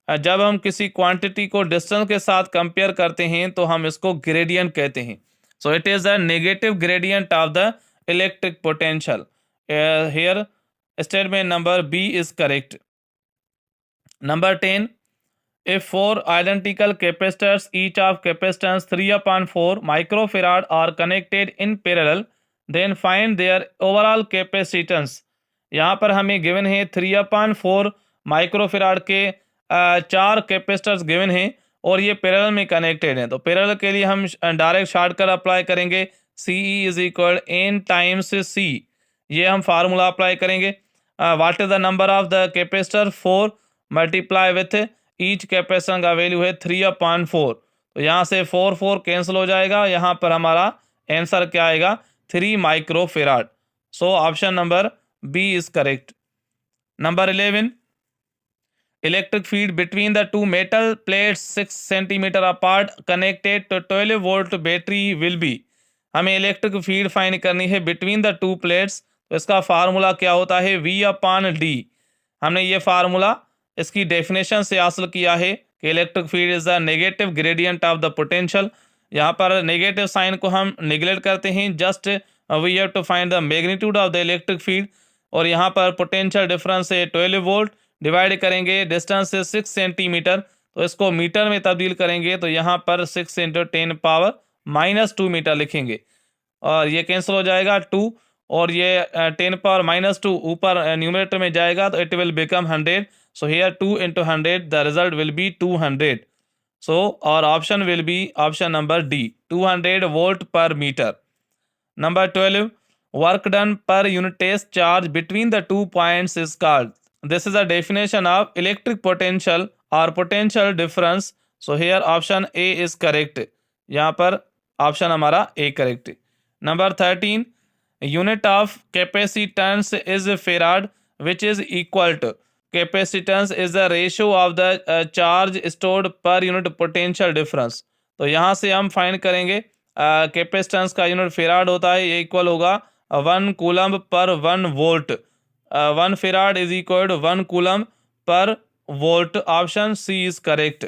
जब हम किसी क्वांटिटी को डिस्टेंस के साथ कंपेयर करते हैं तो हम इसको ग्रेडियंट कहते हैं। So it is a negative gradient of the electric potential. Here statement number B is correct. Number 10, if four identical capacitors each of capacitance 3/4 microfarad are connected in parallel, then find their overall capacitance। यहाँ पर हमें गिवन है 3/4 माइक्रोफेराड के 4 कैपेसिटर्स गिवन हैं और ये पैरेलल में कनेक्टेड हैं। तो पैरेलल के लिए हम डायरेक्ट शॉर्टकट अप्लाई करेंगे। CE is equal N times C, ये हम फार्मूला अप्लाई करेंगे। What is the number of the capacitor 4 multiply with each capacitor का वैल्यू है 3/4। तो यहाँ से 4 कैंसिल हो जाएगा, यहाँ पर हमारा आंसर क्या आएगा 3 microfarad. So option number B is correct. Number 11, electric feed between the two metal plates 6 centimeter apart connected to 12 volt battery will be। हमें इलेक्ट्रिक फीड फाइंड करनी है बिटवीन द टू प्लेट्स। तो इसका फार्मूला क्या होता है V/D। हमने ये फार्मूला इसकी डेफिनेशन से हासिल किया है कि electric field is the negative gradient of the potential. यहाँ पर नेगेटिव साइन को हम निगलेक्ट करते हैं, just we have to find the magnitude of the electric field. और यहाँ पर पोटेंशियल डिफरेंस है 12 वोल्ट, डिवाइड करेंगे डिस्टेंस से 6 सेंटीमीटर, तो इसको मीटर में तब्दील करेंगे तो यहाँ पर 6 × 10⁻⁻2 मीटर लिखेंगे और ये कैंसिल हो जाएगा 2, और ये 10⁻⁻2 ऊपर न्यूमरेटर में जाएगा तो it will become 100। So here 2 × 100 the result will be 200। सो और option will be option number D 200 volt per metre. Number 12, work done per unit test charge between the 2 points is called। This is a definition of electric potential or potential difference। So here option A is correct। यहाँ पर ऑप्शन हमारा A correct. Number 13, unit of capacitance is farad which is equal to। Capacitance is the ratio of the charge stored per unit potential difference। तो यहाँ से हम फाइंड करेंगे कैपेसिटेंस का यूनिट फेराड होता है, ये इक्वल होगा 1 कूलम पर 1 volt. 1 farad is equal to 1 coulomb per volt. Option C is correct.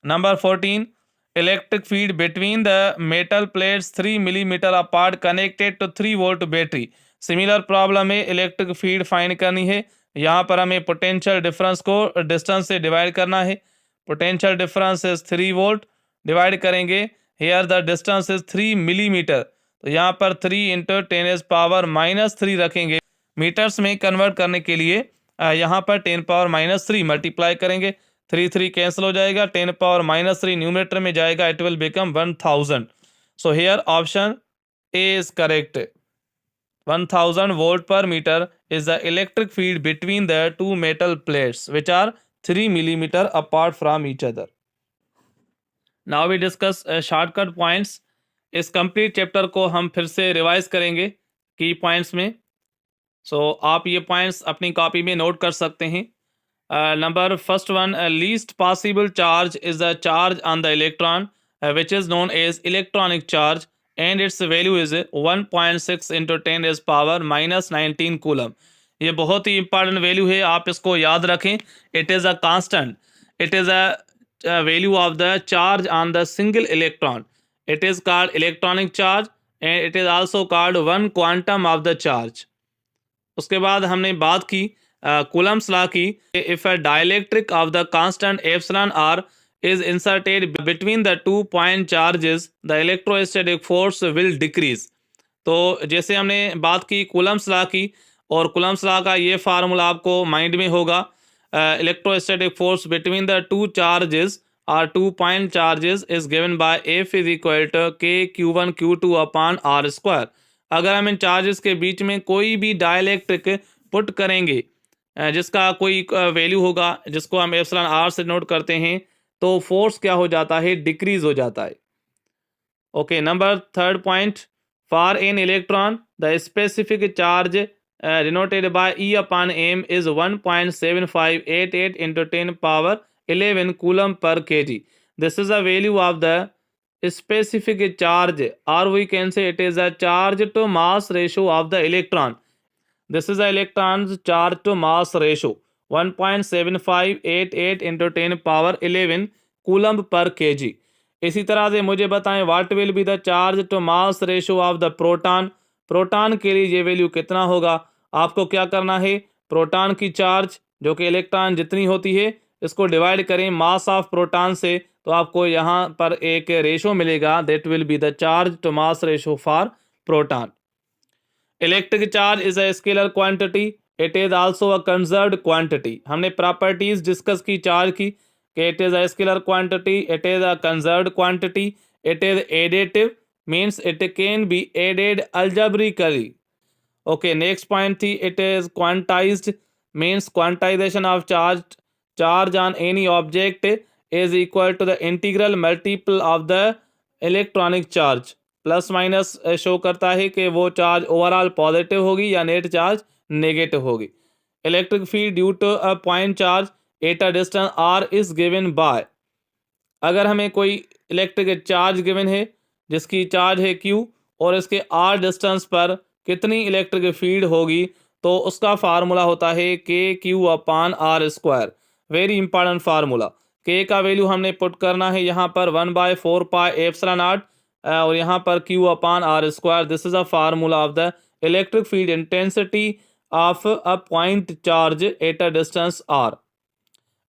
Number 14, electric field between the metal plates 3 millimetre apart connected to 3 volt battery. Similar problem है, इलेक्ट्रिक फीड फाइंड करनी है। यहाँ पर हमें पोटेंशियल डिफरेंस को डिस्टेंस से डिवाइड करना है। Potential difference is 3 volt, divide करेंगे here the distance is 3 millimetre, तो यहाँ पर 3 × 10⁻³ रखेंगे। मीटर्स में कन्वर्ट करने के लिए यहाँ पर 10⁻³ मल्टीप्लाई करेंगे, 3 कैंसिल हो जाएगा, 10⁻³ न्यूमरेटर में जाएगा, it will become 1000। So here option A is correct. 1000 volt per metre is the electric field between the two metal plates which are 3 millimeter apart from each other। Now we discuss shortcut points। इस कंप्लीट चैप्टर को हम फिर से रिवाइज करेंगे की पॉइंट्स में। आप ये पॉइंट्स अपनी कॉपी में नोट कर सकते हैं। Number first one, least possible charge is the charge on the electron which is known as electronic charge and its value is 1.6 × 10⁻⁻19 coulomb. ये बहुत ही इंपॉर्टेंट वैल्यू है, आप इसको याद रखें। It is a constant, it is a value of the charge on the single electron. It is called electronic charge and it is also called one quantum of the charge. उसके बाद हमने बात की कूलम्स लॉ की। If a dielectric of the constant epsilon r is inserted between the 2 point charges the electrostatic force will decrease। तो जैसे हमने बात की कूलम्स लॉ की, और कूलम्स लॉ का ये फार्मूला आपको माइंड में होगा। Electrostatic force between the 2 charges और 2 point charges is given by F is equal to K(Q1Q2)/r²। अगर हम इन चार्जेस के बीच में कोई भी डाइलेक्ट्रिक पुट करेंगे जिसका कोई वैल्यू होगा, जिसको हम एप्सिलॉन आर से नोट करते हैं, तो फोर्स क्या हो जाता है, डिक्रीज हो जाता है। Okay, number third point, for an electron the specific charge denoted by E/m is 1.7588 × 10⁻11 coulomb per kg। This is the value of the specific charge, और we can say it is the charge to mass ratio of the electron. This is the electron charge to mass ratio 1.7588 × 10⁻11 coulomb per kg। इसी तरह से मुझे बताएं what will be the charge to mass ratio of the proton. Proton के लिए ये वैल्यू कितना होगा। आपको क्या करना है, प्रोटॉन की चार्ज जो कि इलेक्ट्रॉन जितनी होती है इसको डिवाइड करें मास ऑफ प्रोटॉन से, तो आपको यहाँ पर एक रेशो मिलेगा, that will be the charge to mass ratio for proton. Electric charge is a scalar quantity, it is also a conserved quantity. हमने प्रॉपर्टीज डिस्कस की चार्ज की कि it is a scalar quantity, it is a conserved quantity, it is additive means it can be added algebraically, okay, next point थी, it is quantized, means quantization of charge on any object is equal to the integral multiple of the electronic charge. Plus minus show करता है कि वो चार्ज ओवरऑल पॉजिटिव होगी या नेट चार्ज नेगेटिव होगी। Electric field due to a point charge at a distance r is given by, अगर हमें कोई इलेक्ट्रिक चार्ज गिवन है जिसकी चार्ज है Q और इसके R डिस्टेंस पर कितनी इलेक्ट्रिक फील्ड होगी, तो उसका फार्मूला होता है KQ/R²। Very important formula. K का वैल्यू हमने पुट करना है यहाँ पर 1/4πε0 और यहाँ पर Q/R²। This is a formula of the electric field intensity of a point charge at a distance R।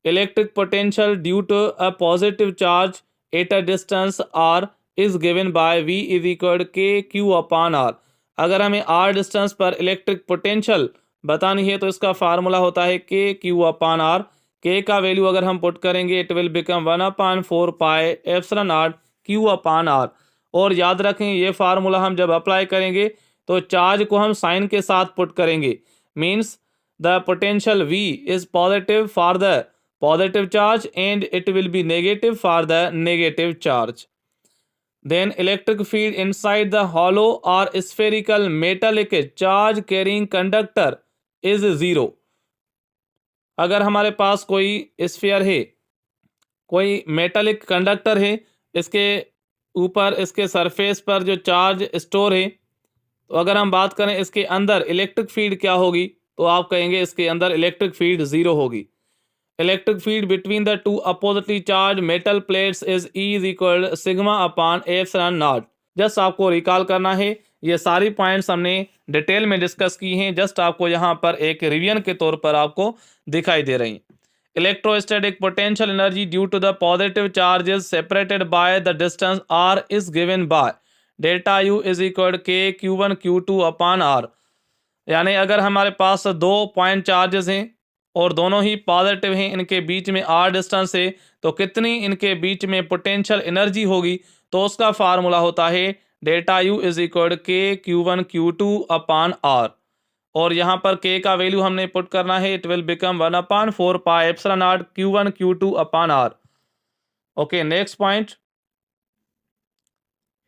Electric potential due to a positive charge at a distance r is given by V is equal to KQ/R। अगर हमें R डिस्टेंस पर इलेक्ट्रिक पोटेंशियल बतानी है तो इसका फार्मूला होता है KQ/R। K का वैल्यू अगर हम पुट करेंगे इट विल बिकम 1/4πε0 Q/R। और याद रखें ये फार्मूला हम जब अप्लाई करेंगे तो चार्ज को हम साइन के साथ पुट करेंगे, means the potential V is positive for the positive charge and it will be negative for the negative charge. Then electric field inside the hollow or spherical metallic charge carrying conductor is zero। अगर हमारे पास कोई स्फीयर है, कोई मेटालिक कंडक्टर है, इसके ऊपर इसके सरफेस पर जो चार्ज स्टोर है, तो अगर हम बात करें इसके अंदर इलेक्ट्रिक फील्ड क्या होगी, तो आप कहेंगे इसके अंदर इलेक्ट्रिक फील्ड जीरो होगी। Electric field between the two oppositely charged metal plates is E is equal to sigma/ε0। Just आपको रिकॉल करना है, ये सारी पॉइंट्स हमने डिटेल में डिस्कस की हैं, जस्ट आपको यहाँ पर एक रिवीजन के तौर पर आपको दिखाई दे रही। Electrostatic potential energy due to the positive charges separated by the distance r is given by delta U is equal K Q1 Q2/R। यानी अगर हमारे पास दो पॉइंट चार्जेस हैं और दोनों ही पॉजिटिव हैं, इनके बीच में r डिस्टेंस है, तो कितनी इनके बीच में पोटेंशियल एनर्जी होगी, तो उसका फार्मूला होता है delta U is equal K Q1 Q2/R। और यहाँ पर K का वैल्यू हमने पुट करना है, it will become 1/4πε0 Q1 Q2/R। Okay, next point,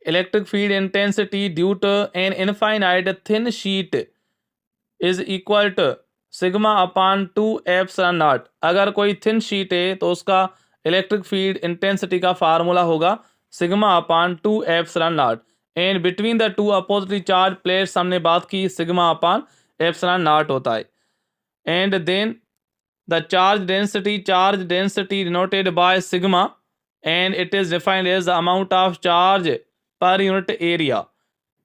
electric field intensity due to an infinite thin sheet is equal to σ/2ε0। अगर कोई थिन शीट है तो उसका इलेक्ट्रिक फील्ड इंटेंसिटी का फार्मूला होगा σ/2ε0। And between the two oppositely charge plates हमने बात की σ/ε0 होता है। And then the charge density denoted by sigma and it is defined as the amount of charge per unit area.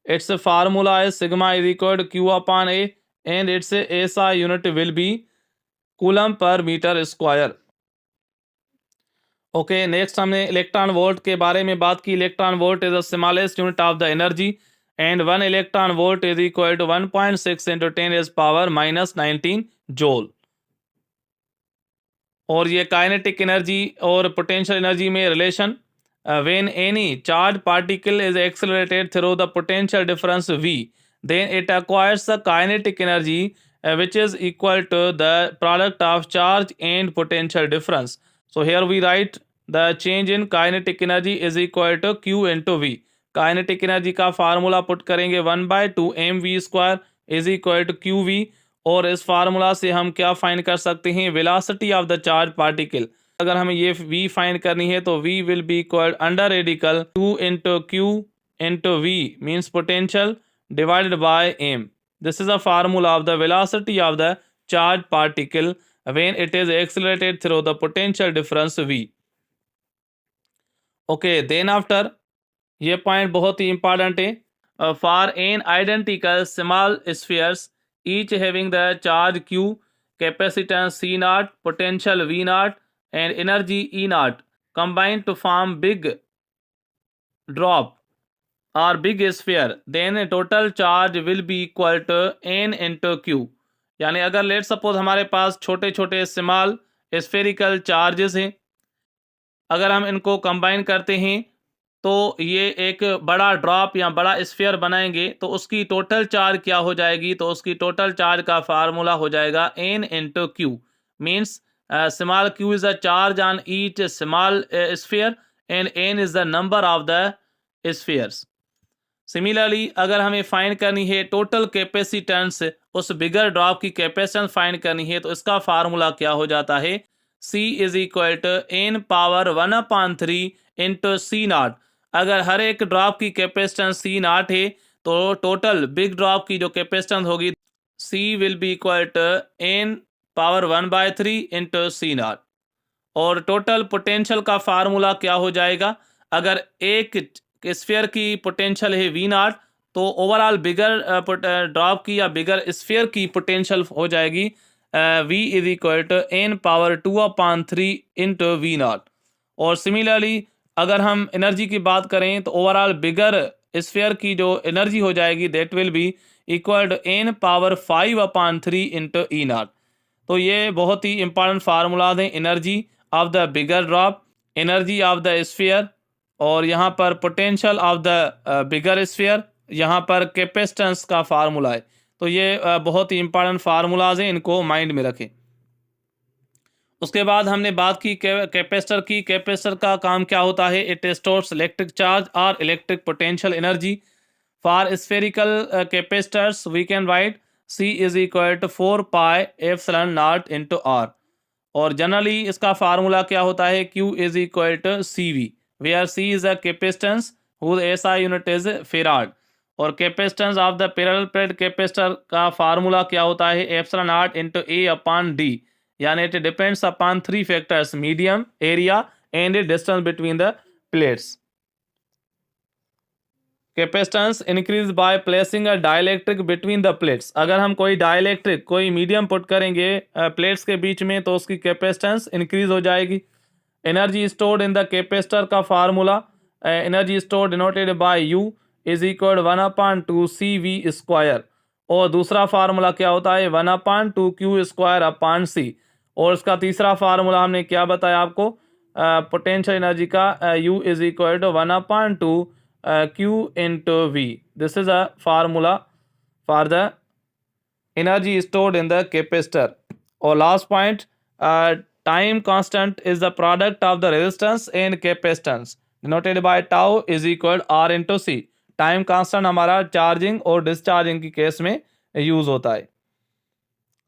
Its formula is sigma is equal to Q/A and its SI unit will be coulomb per metre square. Okay, next हमने इलेक्ट्रॉन वोल्ट के बारे में बात की। Electron volt is the smallest unit of the energy and 1 electron volt is equal to 1.6 × 10⁻⁻19 joule. और ये काइनेटिक एनर्जी और पोटेंशियल एनर्जी में relation, when any charge particle is accelerated through the potential difference V, then it acquires the kinetic energy which is equal to the product of charge and potential difference. So here we write the change in kinetic energy is equal to Q into V। kinetic energy का फार्मूला पुट करेंगे 1/2 mv² is equal to qv। और इस फार्मूला से हम क्या फाइंड कर सकते हैं, velocity of the charge particle. अगर हमें ये v फाइंड करनी है तो v will be equal under radical 2 into q into v means potential divided by m। This is a formula of the velocity of the charged particle when it is accelerated through the potential difference V। Okay, then after, ये पॉइंट बहुत ही इंपॉर्टेंट है। For n identical small spheres each having the charge Q, capacitance C0, potential V0 and energy E0 combined to form big drop or big sphere, then total charge will be equal to n into q। यानी अगर लेट सपोज हमारे पास छोटे छोटे स्मॉल स्फेरिकल चार्जेस हैं, अगर हम इनको कंबाइन करते हैं तो ये एक बड़ा ड्रॉप या बड़ा स्फीयर बनाएंगे तो उसकी टोटल चार्ज क्या हो जाएगी, तो उसकी टोटल चार्ज का फार्मूला हो जाएगा n into Q. Means small q is the charge on each small sphere and n is the number of the spheres. Similarly अगर हमें फाइंड करनी है टोटल कैपेसिटेंस, उस बिगर ड्रॉप की कैपेसिटेंस फाइंड करनी है, तो इसका फार्मूला क्या हो जाता है, C is equal to n power 1/3 into C not. अगर हर एक ड्रॉप की कैपेसिटेंस C नॉट है तो टोटल बिग ड्रॉप की जो कैपेसिटेंस होगी C will be equal to n power 1/3 into C not. और टोटल पोटेंशियल का फार्मूला क्या हो जाएगा, अगर एक स्फीयर की पोटेंशियल है वी नॉट तो ओवरऑल बिगर ड्रॉप की या बिगर स्फीयर की पोटेंशियल हो जाएगी V is equal to n power 2/3 into V not. और सिमिलरली अगर हम एनर्जी की बात करें तो ओवरऑल बिगर स्फीयर की जो एनर्जी हो जाएगी that will be equal to n power 5/3 into E not. तो ये बहुत ही इंपॉर्टेंट फार्मूलाज हैं, energy of the bigger drop, energy of the sphere, और यहाँ पर potential of the bigger sphere, यहाँ पर कैपेसिटेंस का फार्मूला है। तो ये बहुत ही इंपॉर्टेंट फार्मूलाज हैं, इनको माइंड में रखें। उसके बाद हमने बात की कैपेसिटर की। कैपेसिटर का काम क्या होता है, इट स्टोर्स इलेक्ट्रिक चार्ज और electric potential energy. For spherical capacitors we can write C is equal to 4 pi epsilon naught into R। और जनरली इसका फार्मूला क्या होता है, Q is equal to CV, where C is a capacitance whose SI unit is farad. और capacitance of the parallel plate capacitor का फार्मूला क्या होता है, एप्सिलॉन नॉट इंटू A/D, यानी it depends upon 3 factors, medium, area and distance between the plates. Capacitance increase by placing a dielectric between the plates. अगर हम कोई डाइलेक्ट्रिक, कोई मीडियम पुट करेंगे प्लेट्स के बीच में तो उसकी कैपेसिटेंस इंक्रीज हो जाएगी। Energy stored in the capacitor का formula, energy stored denoted by U is equal 1/2 CV square. और दूसरा फार्मूला क्या होता है, 1/2 Q स्क्वायर अपॉन C। और इसका तीसरा फार्मूला हमने क्या बताया आपको, पोटेंशियल एनर्जी का, U is equal to 1/2 Q into V. This is a formula for the energy stored in the capacitor. Or last point, time constant is the product of the resistance and capacitance denoted by tau is equal R into C. Time constant हमारा चार्जिंग और डिस्चार्जिंग की केस में यूज होता है।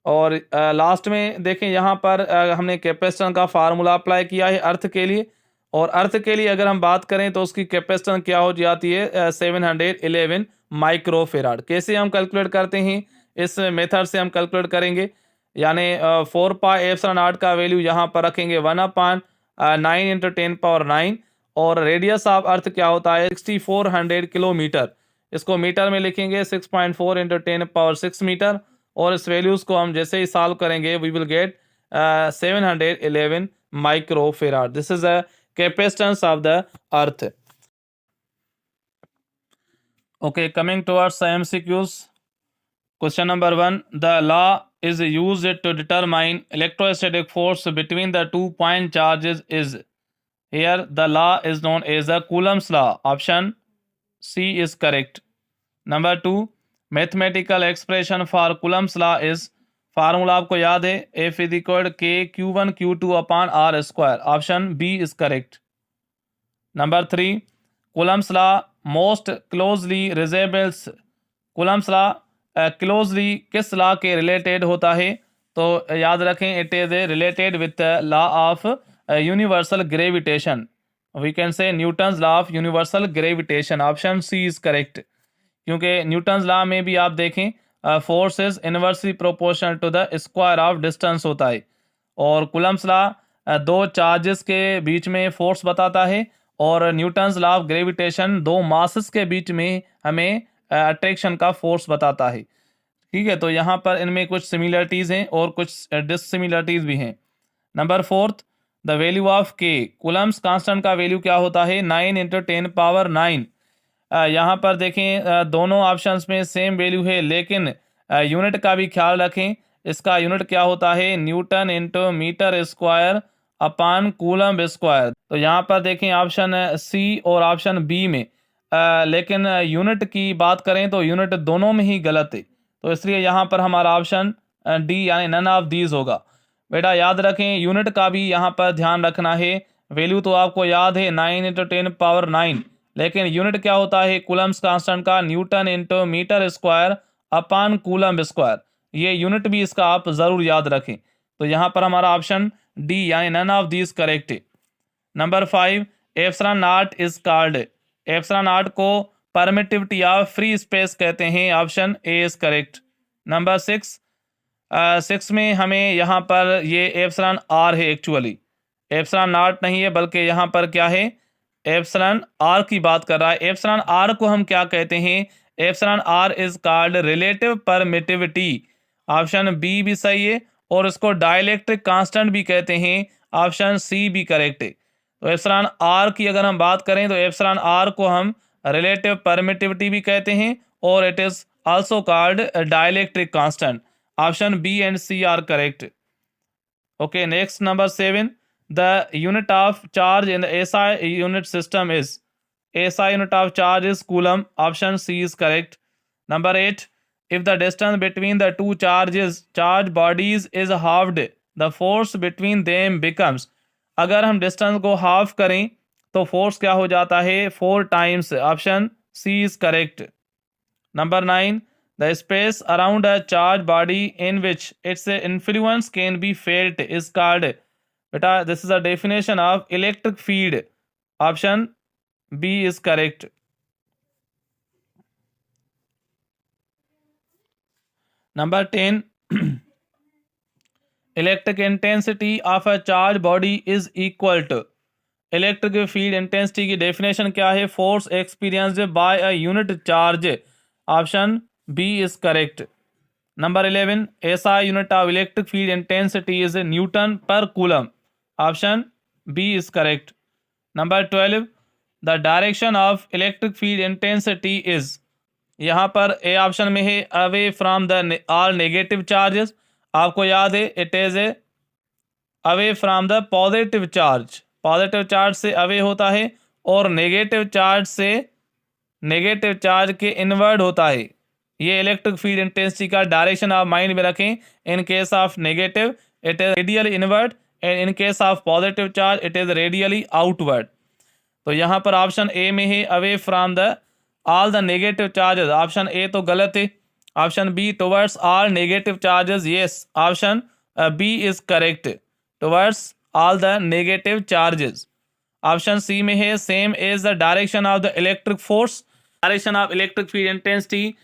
और लास्ट में देखें यहाँ पर हमने कैपेसिटेंस का फार्मूला अप्लाई किया है अर्थ के लिए। और अर्थ के लिए अगर हम बात करें तो उसकी कैपेसिटेंस क्या हो जाती है, 711 माइक्रोफेराड। कैसे हम कैलकुलेट करते हैं, इस मेथड से हम कैलकुलेट करेंगे, यानी 4 पाई एप्सिलॉन नॉट का वैल्यू यहाँ पर रखेंगे 1/9 इंटू 10⁻9। और रेडियस ऑफ अर्थ क्या होता है, 6400 किलोमीटर। इसको मीटर में लिखेंगे 6.4 इंटू 10⁻6 मीटर। और इस वैल्यूज को हम जैसे ही सॉल्व करेंगे we will get 711 microfarad. This is a capacitance of the Earth. Okay, coming towards the MCQs. Question number 1. The law is used to determine electrostatic force between the 2 point charges is. Here the law is known as the Coulomb's law. Option C is correct. Number 2. Mathematical expression for Coulomb's law is. Formula आपको याद है, F is equal to K Q1 Q2 upon R square. Option B is correct. Number 3. Coulomb's law most closely resembles. Coulomb's law closely किस लॉ के रिलेटेड होता है, तो याद रखें it is related with law of universal gravitation. We can say Newton's law of universal gravitation. Option C is correct, क्योंकि न्यूटन्स लॉ में भी आप देखें force is inversely proportional to the square of distance होता है। और कुलम्स लॉ दो चार्जेस के बीच में फोर्स बताता है, और न्यूटन्स लॉ ऑफ ग्रेविटेशन दो मासेस के बीच में हमें अट्रैक्शन का फोर्स बताता है। ठीक है, तो यहाँ पर इनमें कुछ सिमिलरिटीज हैं और कुछ डिससिमिलरिटीज भी हैं। नंबर 4, द वैल्यू ऑफ के। कुलम्स कांस्टेंट का वैल्यू क्या होता है, 9 इंटू 10⁻9। यहाँ पर देखें दोनों ऑप्शंस में सेम वैल्यू है, लेकिन यूनिट का भी ख्याल रखें। इसका यूनिट क्या होता है, newton into metre square upon coulomb square. तो यहाँ पर देखें ऑप्शन सी और ऑप्शन बी में लेकिन यूनिट की बात करें तो यूनिट दोनों में ही गलत है, तो इसलिए यहाँ पर हमारा ऑप्शन डी यानी नन ऑफ दीज होगा। बेटा याद रखें यूनिट का भी यहाँ पर ध्यान रखना है। वैल्यू तो आपको याद है 9 × 10⁻⁹, लेकिन यूनिट क्या होता है कूलम्स कांस्टेंट का, newton into metre square upon coulomb square. ये यूनिट भी इसका आप ज़रूर याद रखें। तो यहाँ पर हमारा ऑप्शन डी यानी नन ऑफ दीज करेक्ट है। Number 5, epsilon naught is called, epsilon not को परमिटिविटी या फ्री स्पेस कहते हैं, option A is correct. Number 6 में हमें यहाँ पर ये एप्सिलॉन आर है, एक्चुअली एप्सिलॉन नॉट नहीं है बल्कि यहाँ पर क्या है एप्सिलॉन आर की बात कर रहा है। एप्सिलॉन आर को हम क्या कहते हैं, epsilon R is called relative permittivity, option B भी सही है, और इसको डाइलेक्ट्रिक कांस्टेंट भी कहते हैं, ऑप्शन सी भी करेक्ट है। तो एप्सिलॉन आर की अगर हम बात करें तो एप्सिलॉन आर को हम रिलेटिव परमिटिविटी भी कहते हैं और it is also called dielectric constant, option B and C are correct. Okay, next number 7, the unit of charge in the SI unit system is, SI unit of charge is coulomb, option C is correct. Number 8, if the distance between the two charge bodies is halved, the force between them becomes, अगर हम डिस्टेंस को हाफ करें तो फोर्स क्या हो जाता है 4 times, option C is correct. Number 9, the space around a charged body in which its influence can be felt is called, beta this is a definition of electric field, option B is correct. Number 10, electric intensity of a charged body is equal to, electric field intensity की डेफिनेशन क्या है, force experienced by a unit charge, option B is correct. Number 11, ऐसा unit of electric field intensity is newton per coulomb, option B is correct. Number 12, the direction of electric field intensity is, यहाँ पर ए ऑप्शन में है away from the all negative charges, आपको याद है it is a away from the positive charge, positive charge से अवे होता है और नेगेटिव चार्ज से नेगेटिव चार्ज के इनवर्ड होता है। ये इलेक्ट्रिक फील्ड इंटेंसिटी का डायरेक्शन आप माइंड में रखें। इन case of negative it is radially inward and in case of positive charge it is radially outward. तो यहाँ पर ऑप्शन ए में है away from the all the negative charges, option A तो गलत है, option be towards all negative charges, yes option B is correct, towards all the negative charges. Option C में है same is the direction of the electric force, direction of electric field intensity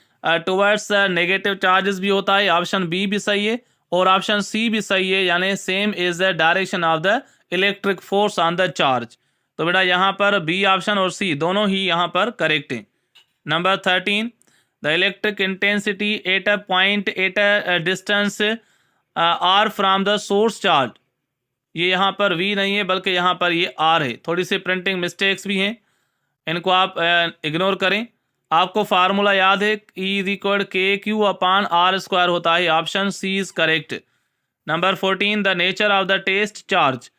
towards negative charges भी होता है, ऑप्शन बी भी सही है और ऑप्शन सी भी सही है, यानी same is the direction of the electric force on the charge. तो बेटा यहाँ पर बी ऑप्शन और सी दोनों ही यहाँ पर करेक्ट हैं। Number 13, the electric intensity at a point at a distance R from the source charge, ये यहाँ पर वी नहीं है बल्कि यहाँ पर ये आर है, थोड़ी सी प्रिंटिंग मिस्टेक्स भी हैं, इनको आप इग्नोर करें। आपको फार्मूला याद है E=KQ/R² होता है, option C is correct. Number 14, the nature of the test charge,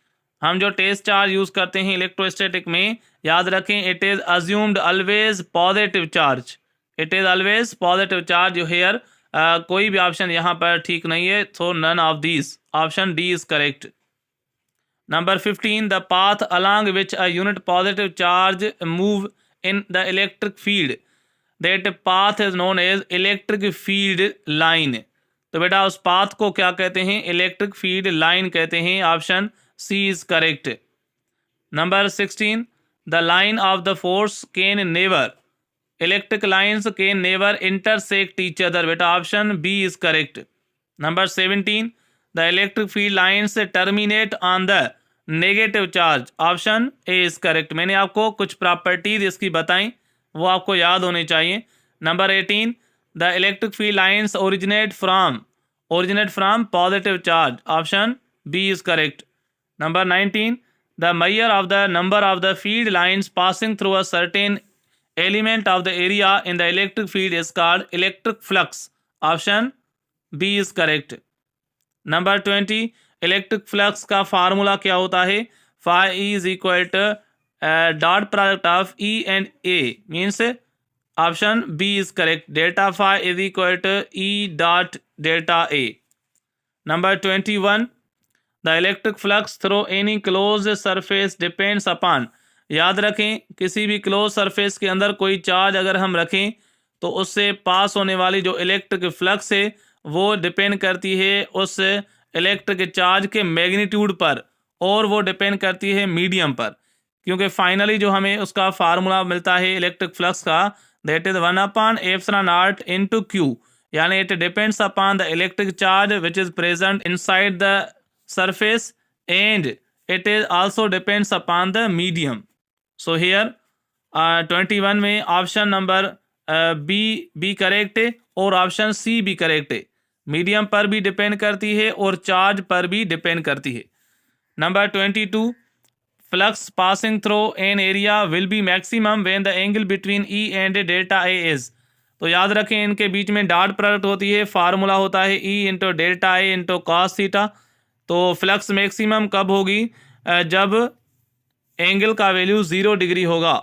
हम जो टेस्ट चार्ज यूज करते हैं इलेक्ट्रोस्टैटिक में, याद रखें it is assumed always positive charge, it is always positive charge here, कोई भी ऑप्शन यहाँ पर ठीक नहीं है, so none of these, option D is correct. Number 15, the path along which a unit positive charge move in the electric field, that path is known as electric field line. तो बेटा उस पाथ को क्या कहते हैं, इलेक्ट्रिक फील्ड लाइन कहते हैं, option C is correct. Number 16, the line of the force can never, electric lines can never intersect each other, बेटा option B is correct. Number 17, the electric field lines terminate on the negative charge, option A is correct. मैंने आपको कुछ प्रॉपर्टीज इसकी बताई, वो आपको याद होनी चाहिए। Number 18, the electric field lines originate from positive charge, option B is correct. Number 19, the measure of the number of the field lines passing through a certain element of the area in the electric field is called electric flux, option B is correct. Number 20, electric flux का फार्मूला क्या होता है? Phi E is equal to dot product of E and A, means option B is correct. Delta phi is equal to E dot delta A. Number 21, the electric flux through any close surface depends upon. याद रखें, किसी भी क्लोज सरफेस के अंदर कोई चार्ज अगर हम रखें तो उससे पास होने वाली जो इलेक्ट्रिक फ्लक्स है वो डिपेंड करती है उस इलेक्ट्रिक चार्ज के मैग्नीट्यूड पर, और वो डिपेंड करती है मीडियम पर. क्योंकि फाइनली जो हमें उसका फार्मूला मिलता है इलेक्ट्रिक फ्लक्स का, दैट इज 1/ε0 इंटू क्यू, यानी it depends upon the electric charge which is present inside the surface and it is also depends upon the medium. So here 21 में ऑप्शन नंबर बी करेक्ट है और ऑप्शन सी भी करेक्ट है. मीडियम पर भी डिपेंड करती है और चार्ज पर भी डिपेंड करती है. Number 22, flux passing through an area will be maximum when the angle between E and delta A is. तो याद रखें, इनके बीच में डॉट प्रोडक्ट होती है, फार्मूला होता है E into delta A into cos theta. तो फ्लक्स मैक्सिमम कब होगी? जब एंगल का वैल्यू 0 डिग्री होगा.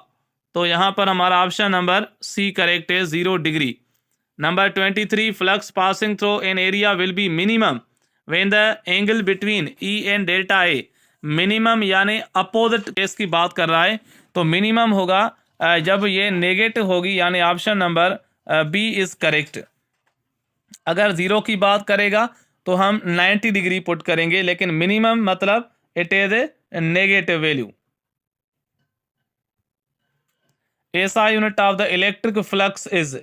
तो यहाँ पर हमारा ऑप्शन नंबर सी करेक्ट है, 0 degree. Number 23, flux passing through an area will be minimum when the angle between E and delta A. Minimum यानी अपोजिट केस की बात कर रहा है, तो मिनिमम होगा जब ये नेगेटिव होगी, यानी option number B is correct. अगर 0 की बात करेगा तो हम 90 डिग्री पुट करेंगे, लेकिन मिनिमम मतलब it is a negative value. SI unit of the electric flux is.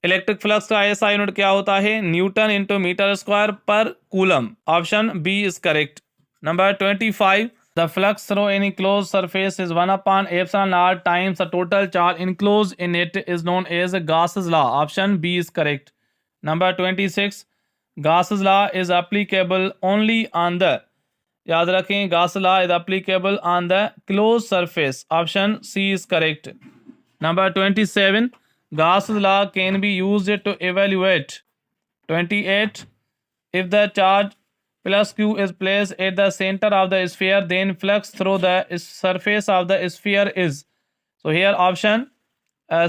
Electric flux का एसआई यूनिट क्या होता है? Newton into metre square per coulomb. Option B is correct. Number 25, the flux through any close surface is 1/ε0 times the total charge enclose in it is known as Gauss's law. Option B is correct. Number 26, Gauss's law is applicable only on the. याद रखें, Gauss's law is applicable on the close surface. Option C is correct. Number 27, Gauss's law can be used to evaluate. 28, if the charge plus q is placed at the center of the sphere, then flux through the surface of the sphere is. So here option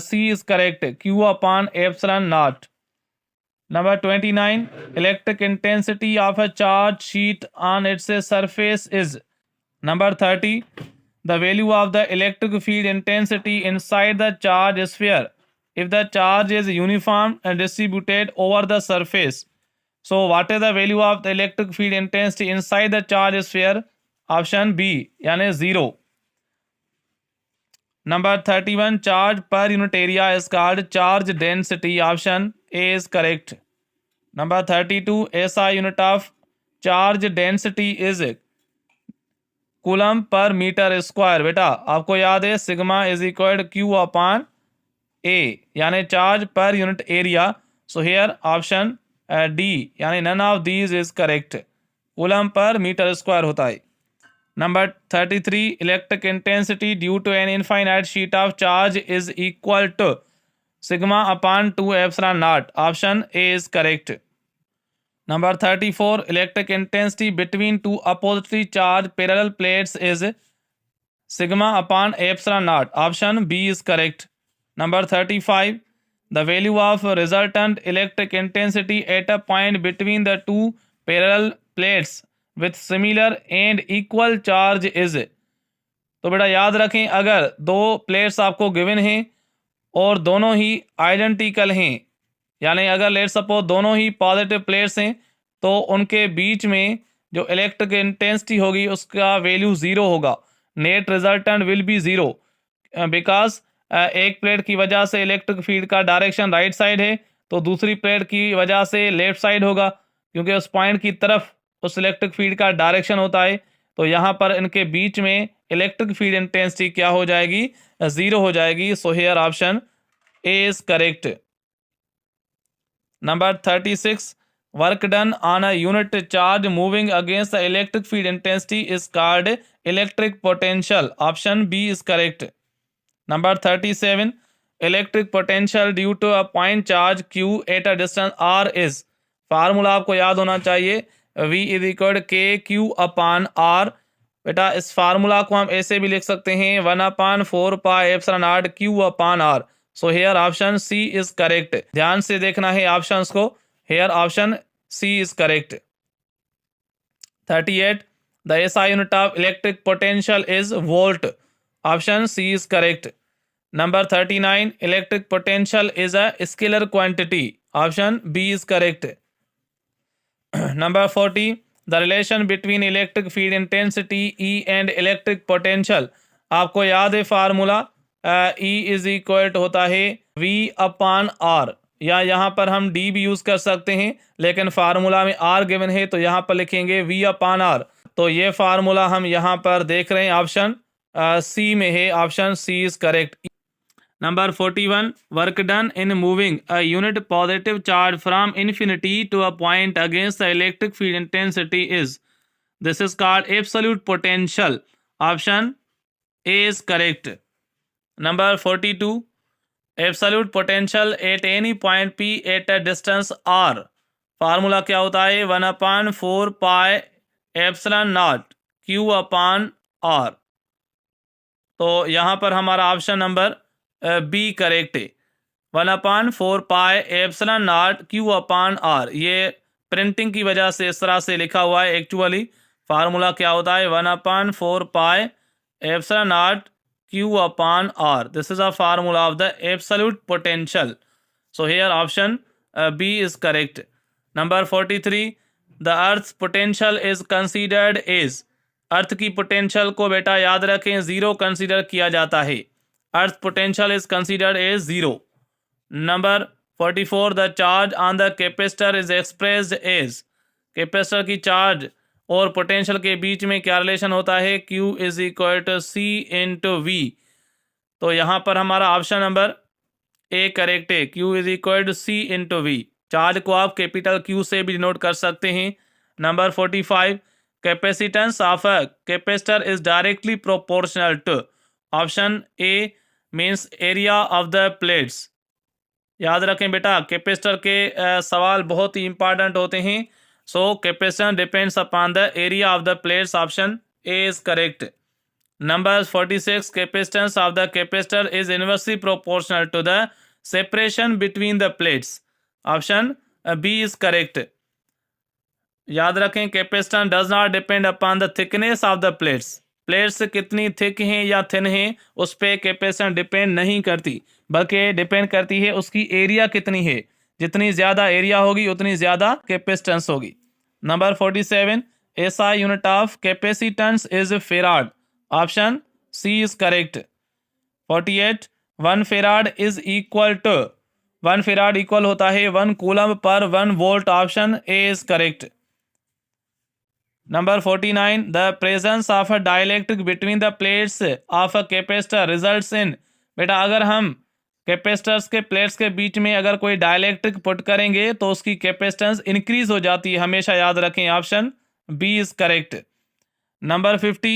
C is correct, q upon epsilon naught. Number 29, electric intensity of a charge sheet on its surface is. Number 30, the value of the electric field intensity inside the charge sphere if the charge is uniform and distributed over the surface. So what is the value of the electric field intensity inside the charge sphere? Option B, यानी 0. Number 31, charge per unit area is called charge density. Option A is correct. Number 32, SI unit of charge density is coulomb per metre square. बेटा आपको याद है sigma is equal Q upon A, यानी charge per unit area. So here option D यानी none of these is correct. Coulomb per metre square होता है. Number 33, electric intensity due to an infinite sheet of charge is equal to sigma upon 2ε0. Option A is correct. Number 34, electric intensity between two oppositely charged parallel plates is sigma upon epsilon naught. Option B is correct. Number 35, the value of resultant electric intensity at a point between the two parallel plates with similar and equal charge is. तो बेटा याद रखें, अगर दो प्लेट्स आपको गिवन हैं और दोनों ही आइडेंटिकल हैं, यानी अगर लेट सपोज दोनों ही पॉजिटिव प्लेट्स हैं, तो उनके बीच में जो इलेक्ट्रिक इंटेंसिटी होगी उसका वैल्यू 0 होगा. Net resultant will be 0 because एक प्लेट की वजह से इलेक्ट्रिक फील्ड का डायरेक्शन राइट साइड है, तो दूसरी प्लेट की वजह से लेफ्ट साइड होगा, क्योंकि उस पॉइंट की तरफ उस इलेक्ट्रिक फील्ड का डायरेक्शन होता है. तो यहाँ पर इनके बीच में इलेक्ट्रिक फील्ड इंटेंसिटी क्या हो जाएगी? 0 हो जाएगी. सो here option A is correct. Number 36, work done on a unit charge moving against the electric field intensity is called electric potential. Option B is correct. Number 37, electric potential due to a point charge q at a distance r is. Formula आपको याद होना चाहिए. V इज इक्वल के क्यू अपान आर। बेटा इस फार्मूला को हम ऐसे भी लिख सकते हैं 1/4 pi epsilon naught Q upon R. So here option C is correct. ध्यान से देखना है ऑप्शंस को। Here option C is correct. 38 the SI unit of electric potential is volt. Option C is correct. Number 39 electric potential is a scalar quantity. Option B is correct. Number 40 the relation between electric field intensity E and electric potential. आपको याद है फार्मूला E इज इक्वल होता है V अपान R, या यहाँ पर हम D भी यूज कर सकते हैं, लेकिन फार्मूला में R गिवन है तो यहाँ पर लिखेंगे V अपान R। तो ये फार्मूला हम यहाँ पर देख रहे हैं ऑप्शन सी में है। Option C is correct. Number 41 work done in moving a unit positive charge from infinity to a point against the electric field intensity is. This is called absolute potential. Option A is correct. Number 42 absolute potential at any point P at a distance R. Formula क्या होता है 1/4 pi epsilon not Q upon R। तो यहाँ पर हमारा ऑप्शन नंबर बी करेक्ट है। 1/4 pi epsilon naught Q upon R. ये प्रिंटिंग की वजह से इस तरह से लिखा हुआ है, एक्चुअली फार्मूला क्या होता है 1/4 pi epsilon naught Q upon R. This is a formula of the absolute potential. So here option B is correct. Number 43 the earth potential is considered as. Earth की पोटेंशियल को बेटा याद रखें जीरो कंसीडर किया जाता है। Earth potential is considered as 0. Number 44 the charge on the capacitor is expressed as. Capacitor की चार्ज और पोटेंशियल के बीच में क्या रिलेशन होता है Q is equal to C into V। तो यहाँ पर हमारा ऑप्शन नंबर ए करेक्ट है। Q is equal to C into V। Charge को आप कैपिटल Q से भी डिनोट कर सकते हैं। Number 45 capacitance of a capacitor is directly proportional to. Option A means area of the plates. याद रखें बेटा कैपेसिटर के सवाल बहुत ही इंपॉर्टेंट होते हैं। So capacitance depends upon the area of the plates. Option A is correct. Number 46 capacitance of the capacitor is inversely proportional to the separation between the plates. Option B is correct. याद रखें capacitance does not depend upon the thickness of the plates. Plates कितनी थिक हैं या थिन हैं उस पर कैपेसिटेंस डिपेंड नहीं करती, बल्कि डिपेंड करती है उसकी एरिया कितनी है। जितनी ज़्यादा एरिया होगी उतनी ज़्यादा कैपेसिटेंस होगी। Number 47 SI unit of capacitance is farad. Option C is correct. 48 1 farad is equal to. 1 farad इक्वल होता है 1 कूलम पर 1 volt. Option A is correct. Number 49 the presence of a dielectric between the plates of a capacitor results in। बेटा अगर हम कैपेसिटर्स के प्लेट्स के बीच में अगर कोई डायलैक्ट्रिक पुट करेंगे तो उसकी कैपेसिटेंस इंक्रीज हो जाती है, हमेशा याद रखें। Option B is correct. Number 50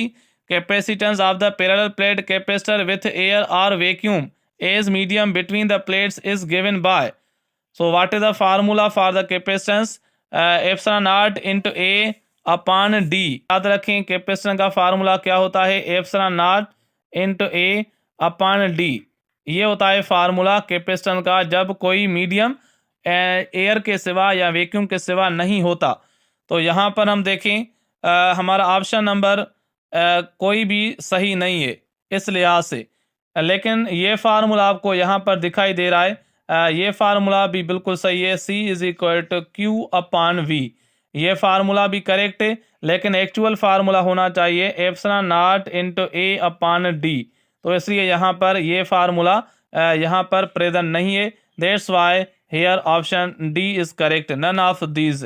capacitance of the parallel plate capacitor with air और vacuum as medium between the plates is given by. So what is the formula for the capacitance epsilon naught into A upon D. याद रखें कैपेसिटेंस का फार्मूला क्या होता है epsilon naught into A upon D. ये होता है फार्मूला कैपेसिटेंस का जब कोई मीडियम एयर के सिवा या वैक्यूम के सिवा नहीं होता। तो यहाँ पर हम देखें हमारा ऑप्शन नंबर कोई भी सही नहीं है इस लिहाज से, लेकिन ये फार्मूला आपको यहाँ पर दिखाई दे रहा है। ये फार्मूला भी बिल्कुल सही है। C is equal to Q upon V. ये फार्मूला भी करेक्ट है, लेकिन एक्चुअल फार्मूला होना चाहिए epsilon naught into A upon D. तो इसलिए यहाँ पर ये फार्मूला यहाँ पर प्रेजेंट नहीं है। That's why here option D is correct, none of these.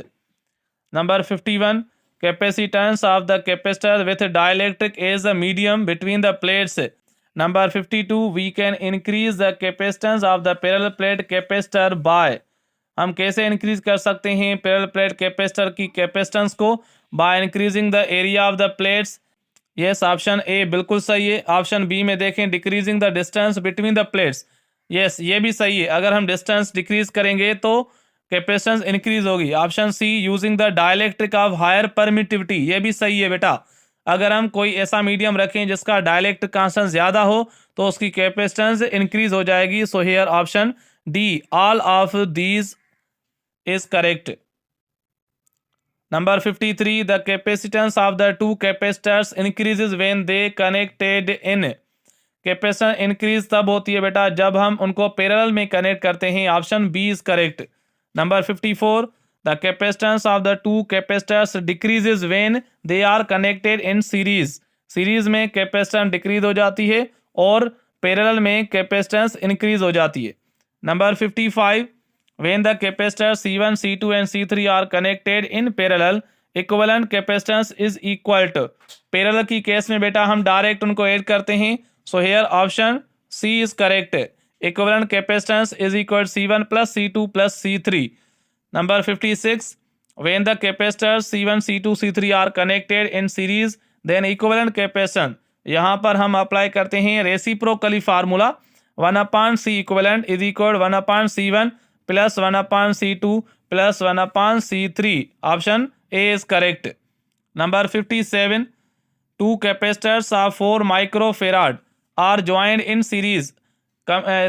Number 51 capacitance of the capacitor with dielectric is the medium between the plates. Number 52 we can increase the capacitance of the parallel plate capacitor by. हम कैसे इंक्रीज कर सकते हैं पैरेलल प्लेट कैपेसिटर की कैपेसिटेंस को? By increasing the area of the plates. Yes, option A बिल्कुल सही है। ऑप्शन बी में देखें decreasing the distance between the plates. Yes, ये भी सही है। अगर हम डिस्टेंस डिक्रीज करेंगे तो कैपेसिटेंस इंक्रीज होगी। Option C, using the dielectric of higher permittivity, ये भी सही है बेटा। अगर हम कोई ऐसा मीडियम रखें जिसका डाइलेक्ट्रिक कांस्टेंस ज्यादा हो तो उसकी कैपेसिटेंस इंक्रीज हो जाएगी। सो here option D, all of these is correct. Number 53, the capacitance of the two capacitors increases when they connected in। Capacitance increase तब होती है बेटा जब हम उनको पैरेलल में कनेक्ट करते हैं। Option B is correct. Number 54, the capacitance of the two capacitors decreases when they are connected in series. Series में कैपेसिटेंस डिक्रीज हो जाती है और पैरेलल में कैपेसिटेंस इंक्रीज हो जाती है। Number 55, when the capacitors C1, C2 and C3 are connected in parallel, equivalent capacitance is equal to। Parallel की केस में बेटा हम डायरेक्ट उनको ऐड करते हैं। So here option C is correct. Equivalent capacitance is equal C1 plus C2 plus C3। Number 56, when the capacitors C1, C2, C3 are connected in series, then equivalent capacitance, यहाँ पर हम अप्लाई करते हैं reciprocally formula. 1/C equivalent is equal 1/C1 plus 1/C2 plus 1/C3। Option A is correct. Number 57, two capacitors of 4 microfarad are joined in series,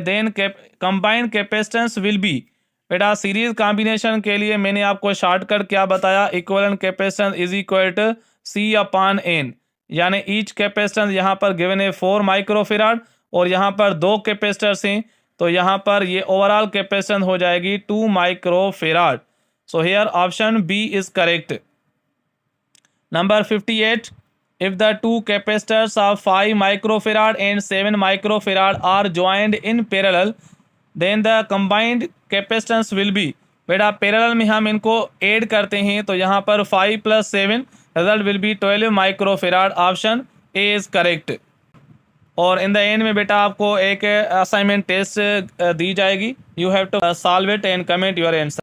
then combined capacitance will be। बेटा सीरीज कॉम्बिनेशन के लिए मैंने आपको शॉर्टकट क्या बताया, equivalent capacitance is equal to C/N। यानी ईच कैपेसिटेंस यहाँ पर गिवन है 4 माइक्रोफेराड और यहाँ पर 2 कैपेसिटर्स हैं, तो यहाँ पर ये ओवरऑल कैपेसिटेंस हो जाएगी 2 microfarad. So here option B is correct. Number 58, if the two capacitors of 5 microfarad and 7 microfarad are joined in parallel, then the combined capacitance will be। बेटा पैरेलल में हम इनको ऐड करते हैं तो यहाँ पर 5 plus 7 result will be 12 microfarad. Option A is correct. और इन द एंड में बेटा आपको एक असाइनमेंट टेस्ट दी जाएगी। You have to solve it and comment your answer.